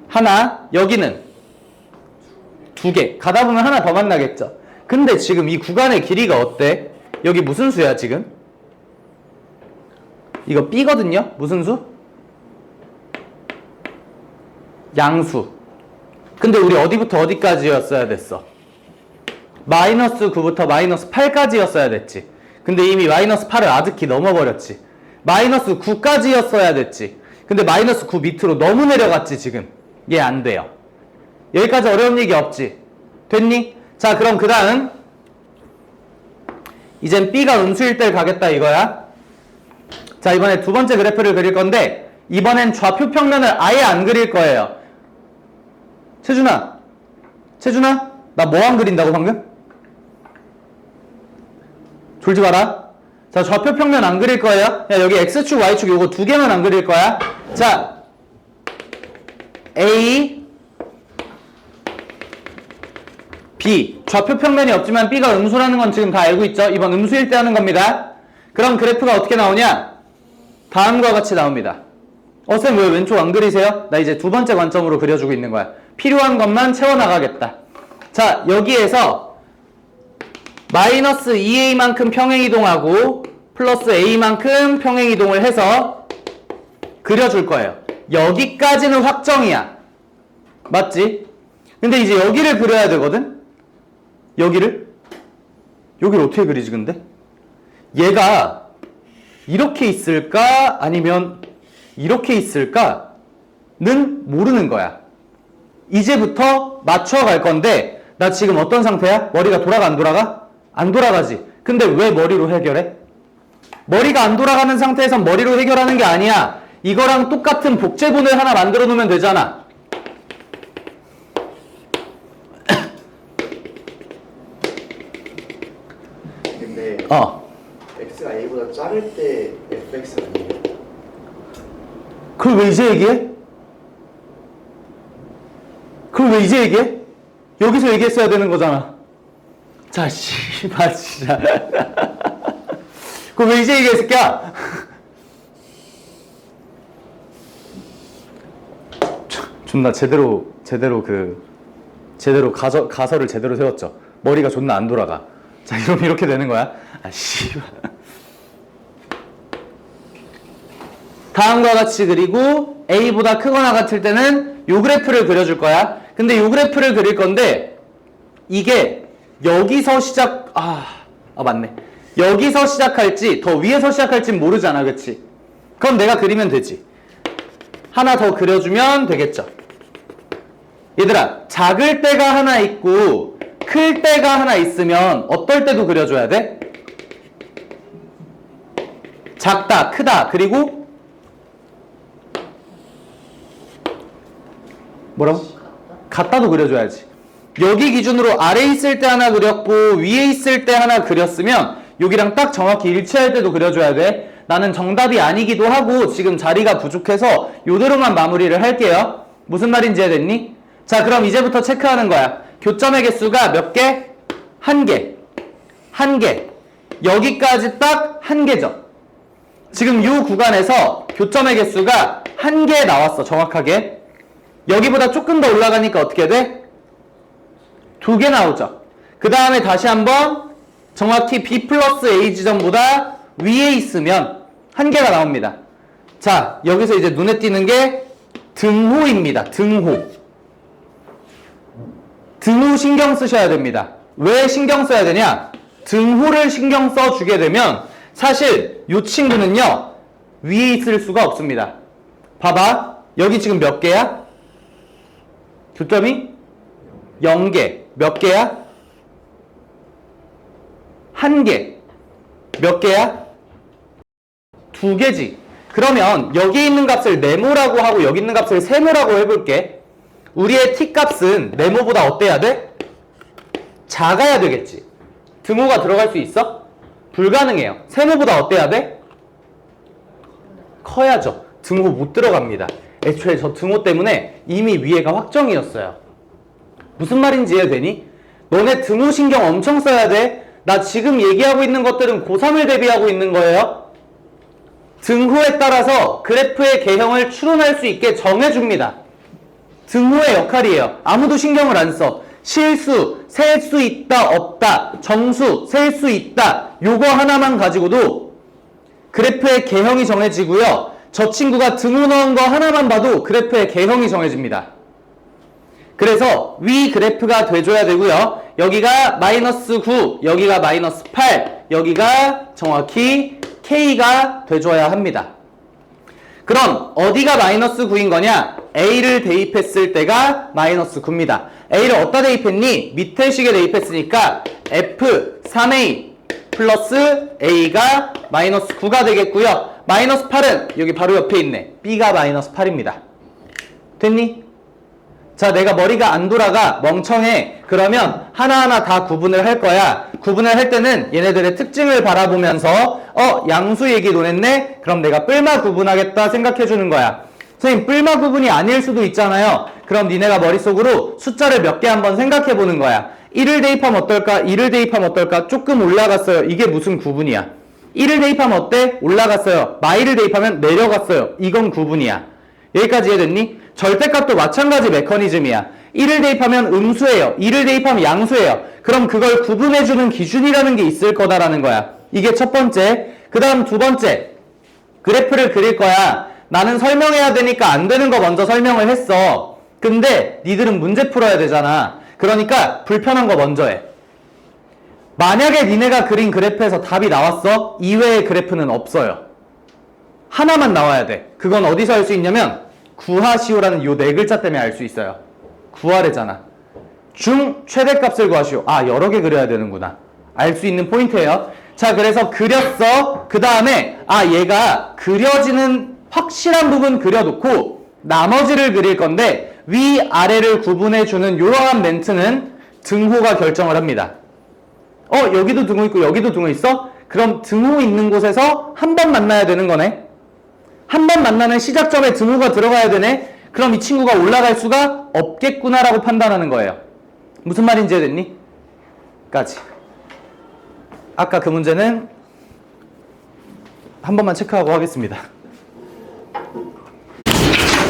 하나. 여기는? 두 개. 가다 보면 하나 더 만나겠죠. 근데 지금 이 구간의 길이가 어때? 여기 무슨 수야 지금? 이거 B거든요? 무슨 수? 양수. 근데 우리 어디부터 어디까지였어야 됐어? 마이너스 9부터 마이너스 8까지였어야 됐지. 근데 이미 마이너스 8을 아득히 넘어버렸지. 마이너스 9까지였어야 됐지. 근데 마이너스 9 밑으로 너무 내려갔지 지금. 얘 안 돼요. 여기까지 어려운 얘기 없지? 됐니? 자, 그럼 그 다음 이젠 B가 음수일 때 가겠다 이거야. 자, 이번에 두 번째 그래프를 그릴 건데 이번엔 좌표 평면을 아예 안 그릴 거예요. 채준아, 나 뭐 안 그린다고 방금? 졸지 마라. 자, 좌표 평면 안 그릴 거예요. 야, 여기 X축, Y축 요거 두 개만 안 그릴 거야. 자, A, B. 좌표 평면이 없지만 B가 음수라는 건 지금 다 알고 있죠? 이번 음수일 때 하는 겁니다. 그럼 그래프가 어떻게 나오냐? 다음과 같이 나옵니다. 쌤 왜 왼쪽 안 그리세요? 나 이제 두 번째 관점으로 그려주고 있는 거야. 필요한 것만 채워나가겠다. 자, 여기에서 마이너스 2A만큼 평행이동하고 플러스 A만큼 평행이동을 해서 그려줄 거예요. 여기까지는 확정이야. 맞지? 근데 이제 여기를 그려야 되거든? 여기를 어떻게 그리지 근데? 얘가 이렇게 있을까? 아니면 이렇게 있을까? 는 모르는 거야. 이제부터 맞춰갈 건데 나 지금 어떤 상태야? 머리가 돌아가 안 돌아가? 안 돌아가지. 근데 왜 머리로 해결해? 머리가 안 돌아가는 상태에서 머리로 해결하는 게 아니야. 이거랑 똑같은 복제본을 하나 만들어 놓으면 되잖아. 근데 X가 A보다 작을 때 fx 아니에요? 그걸 왜 이제 얘기해? 여기서 얘기했어야 되는 거잖아. 자, 씨발, 진짜. 그걸 왜 이제 얘기했을까? 존나 제대로 가설을 제대로 세웠죠. 머리가 존나 안 돌아가. 자, 이러면 이렇게 되는 거야. 아, 씨발. 다음과 같이 그리고 A보다 크거나 같을 때는 요 그래프를 그려줄 거야. 근데 요 그래프를 그릴 건데 이게 여기서 맞네. 여기서 시작할지 더 위에서 시작할지 모르잖아, 그치? 그럼 내가 그리면 되지. 하나 더 그려주면 되겠죠. 얘들아, 작을 때가 하나 있고 클 때가 하나 있으면 어떨 때도 그려줘야 돼? 작다, 크다, 그리고 뭐라고? 같다도 그려줘야지. 여기 기준으로 아래에 있을 때 하나 그렸고 위에 있을 때 하나 그렸으면 여기랑 딱 정확히 일치할 때도 그려줘야 돼. 나는 정답이 아니기도 하고 지금 자리가 부족해서 요대로만 마무리를 할게요. 무슨 말인지 이해됐니? 자, 그럼 이제부터 체크하는 거야. 교점의 개수가 몇 개? 한 개. 한 개. 여기까지 딱 한 개죠. 지금 이 구간에서 교점의 개수가 한 개 나왔어, 정확하게. 여기보다 조금 더 올라가니까 어떻게 돼? 두 개 나오죠. 그 다음에 다시 한번 정확히 B 플러스 A 지점보다 위에 있으면 한 개가 나옵니다. 자, 여기서 이제 눈에 띄는 게 등호입니다. 등호. 등호 신경 쓰셔야 됩니다. 왜 신경 써야 되냐? 등호를 신경 써주게 되면 사실 이 친구는요 위에 있을 수가 없습니다. 봐봐, 여기 지금 몇 개야? 교점이 0개. 몇 개야? 한 개. 몇 개야? 두 개지. 그러면 여기 있는 값을 네모라고 하고 여기 있는 값을 세모라고 해볼게. 우리의 t값은 네모보다 어때야 돼? 작아야 되겠지. 등호가 들어갈 수 있어? 불가능해요. 세모보다 어때야 돼? 커야죠. 등호 못 들어갑니다. 애초에 저 등호 때문에 이미 위에가 확정이었어요. 무슨 말인지 이해되니? 너네 등호 신경 엄청 써야 돼. 나 지금 얘기하고 있는 것들은 고3을 대비하고 있는 거예요. 등호에 따라서 그래프의 개형을 추론할 수 있게 정해줍니다. 등호의 역할이에요. 아무도 신경을 안 써. 실수, 셀 수 있다, 없다, 정수, 셀 수 있다, 요거 하나만 가지고도 그래프의 개형이 정해지고요. 저 친구가 등호 넣은 거 하나만 봐도 그래프의 개형이 정해집니다. 그래서 위 그래프가 돼줘야 되고요. 여기가 마이너스 9, 여기가 마이너스 8, 여기가 정확히 K가 돼줘야 합니다. 그럼 어디가 마이너스 9인 거냐? A를 대입했을 때가 마이너스 9입니다. A를 어디다 대입했니? 밑에 식에 대입했으니까 F3A 플러스 A가 마이너스 9가 되겠고요. 마이너스 8은 여기 바로 옆에 있네. B가 마이너스 8입니다. 됐니? 자, 내가 머리가 안 돌아가, 멍청해. 그러면 하나하나 다 구분을 할 거야. 구분을 할 때는 얘네들의 특징을 바라보면서 양수 얘기 논했네? 그럼 내가 뿔마 구분하겠다 생각해 주는 거야. 선생님, 뿔마 구분이 아닐 수도 있잖아요. 그럼 니네가 머릿속으로 숫자를 몇 개 한번 생각해 보는 거야. 1을 대입하면 어떨까? 2를 대입하면 어떨까? 조금 올라갔어요. 이게 무슨 구분이야? 1을 대입하면 어때? 올라갔어요. 마이를 대입하면 내려갔어요. 이건 구분이야. 여기까지 이해됐니? 절대값도 마찬가지 메커니즘이야. 1을 대입하면 음수예요. 2를 대입하면 양수예요. 그럼 그걸 구분해주는 기준이라는 게 있을 거다라는 거야. 이게 첫 번째. 그 다음 두 번째. 그래프를 그릴 거야. 나는 설명해야 되니까 안 되는 거 먼저 설명을 했어. 근데 니들은 문제 풀어야 되잖아. 그러니까 불편한 거 먼저 해. 만약에 니네가 그린 그래프에서 답이 나왔어? 이외의 그래프는 없어요. 하나만 나와야 돼. 그건 어디서 할 수 있냐면 구하시오라는 요 네 글자 때문에 알 수 있어요. 구하래잖아. 중 최대값을 구하시오. 아, 여러 개 그려야 되는구나. 알 수 있는 포인트예요. 자, 그래서 그렸어. 그 다음에 얘가 그려지는 확실한 부분 그려놓고 나머지를 그릴 건데 위아래를 구분해주는 이러한 멘트는 등호가 결정을 합니다. 여기도 등호 있고 여기도 등호 있어? 그럼 등호 있는 곳에서 한 번 만나야 되는 거네. 한 번 만나는 시작점에 등호가 들어가야 되네. 그럼 이 친구가 올라갈 수가 없겠구나라고 판단하는 거예요. 무슨 말인지 이해됐니? 까지. 아까 그 문제는 한 번만 체크하고 하겠습니다.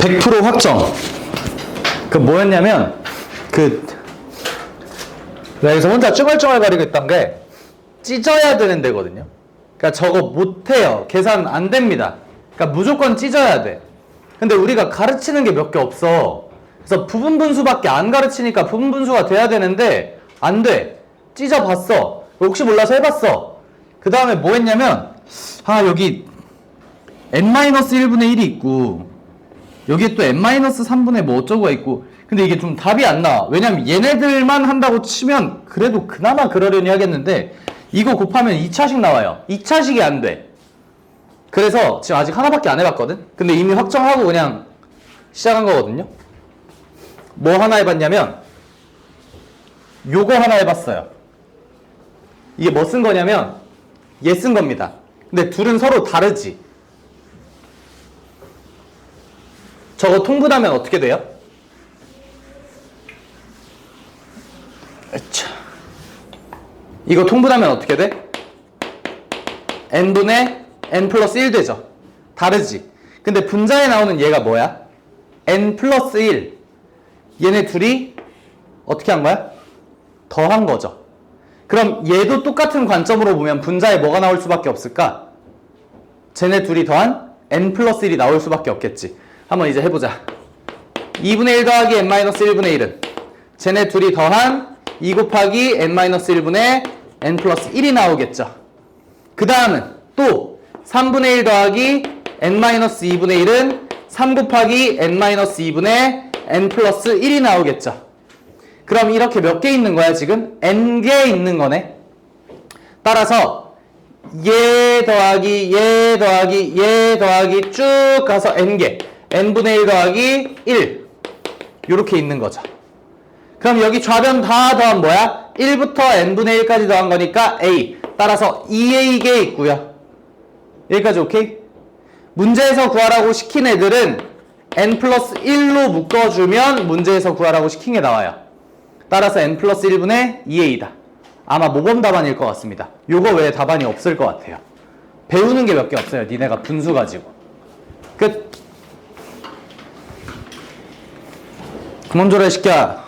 100% 확정. 그 뭐였냐면 내가 여기서 혼자 쭈글쭈글거리고 있던 게 찢어야 되는 데거든요. 그러니까 저거 못해요. 계산 안 됩니다. 그러니까 무조건 찢어야 돼. 근데 우리가 가르치는 게 몇 개 없어. 그래서 부분 분수밖에 안 가르치니까 부분 분수가 돼야 되는데 안 돼. 찢어봤어. 혹시 몰라서 해봤어. 그 다음에 뭐 했냐면 여기 n-1분의 1이 있고 여기에 또 n-3분의 뭐 어쩌고가 있고 근데 이게 좀 답이 안 나와. 왜냐면 얘네들만 한다고 치면 그래도 그나마 그러려니 하겠는데 이거 곱하면 2차식 나와요. 2차식이 안 돼. 그래서 지금 아직 하나밖에 안 해봤거든? 근데 이미 확정하고 그냥 시작한 거거든요? 뭐 하나 해봤냐면 요거 하나 해봤어요. 이게 뭐 쓴 거냐면 얘 쓴 겁니다. 근데 둘은 서로 다르지. 저거 통분하면 어떻게 돼요? 자, 이거 통분하면 어떻게 돼? n분의 n 플러스 1 되죠. 다르지. 근데 분자에 나오는 얘가 뭐야? n 플러스 1. 얘네 둘이 어떻게 한 거야? 더한 거죠. 그럼 얘도 똑같은 관점으로 보면 분자에 뭐가 나올 수밖에 없을까? 쟤네 둘이 더한 n 플러스 1이 나올 수밖에 없겠지. 한번 이제 해보자. 2분의 1 더하기 n-1분의 1은 쟤네 둘이 더한 2 곱하기 n-1분의 n 플러스 1이 나오겠죠. 그 다음은 또 3분의 1 더하기 n-2분의 1은 3 곱하기 n-2분의 n 플러스 1이 나오겠죠. 그럼 이렇게 몇 개 있는 거야 지금? n개 있는 거네. 따라서 얘 더하기 얘 더하기 얘 더하기 쭉 가서 n개 n분의 1 더하기 1 요렇게 있는 거죠. 그럼 여기 좌변 다 더하면 뭐야? 1부터 n분의 1까지 더한 거니까 a. 따라서 2a개 있고요. 여기까지 오케이? 문제에서 구하라고 시킨 애들은 n 플러스 1로 묶어주면 문제에서 구하라고 시킨 게 나와요. 따라서 n 플러스 1분의 2a다. 아마 모범 답안일 것 같습니다. 요거 외에 답안이 없을 것 같아요. 배우는 게 몇 개 없어요. 니네가 분수 가지고. 끝. 그만 줘라 이 새끼야.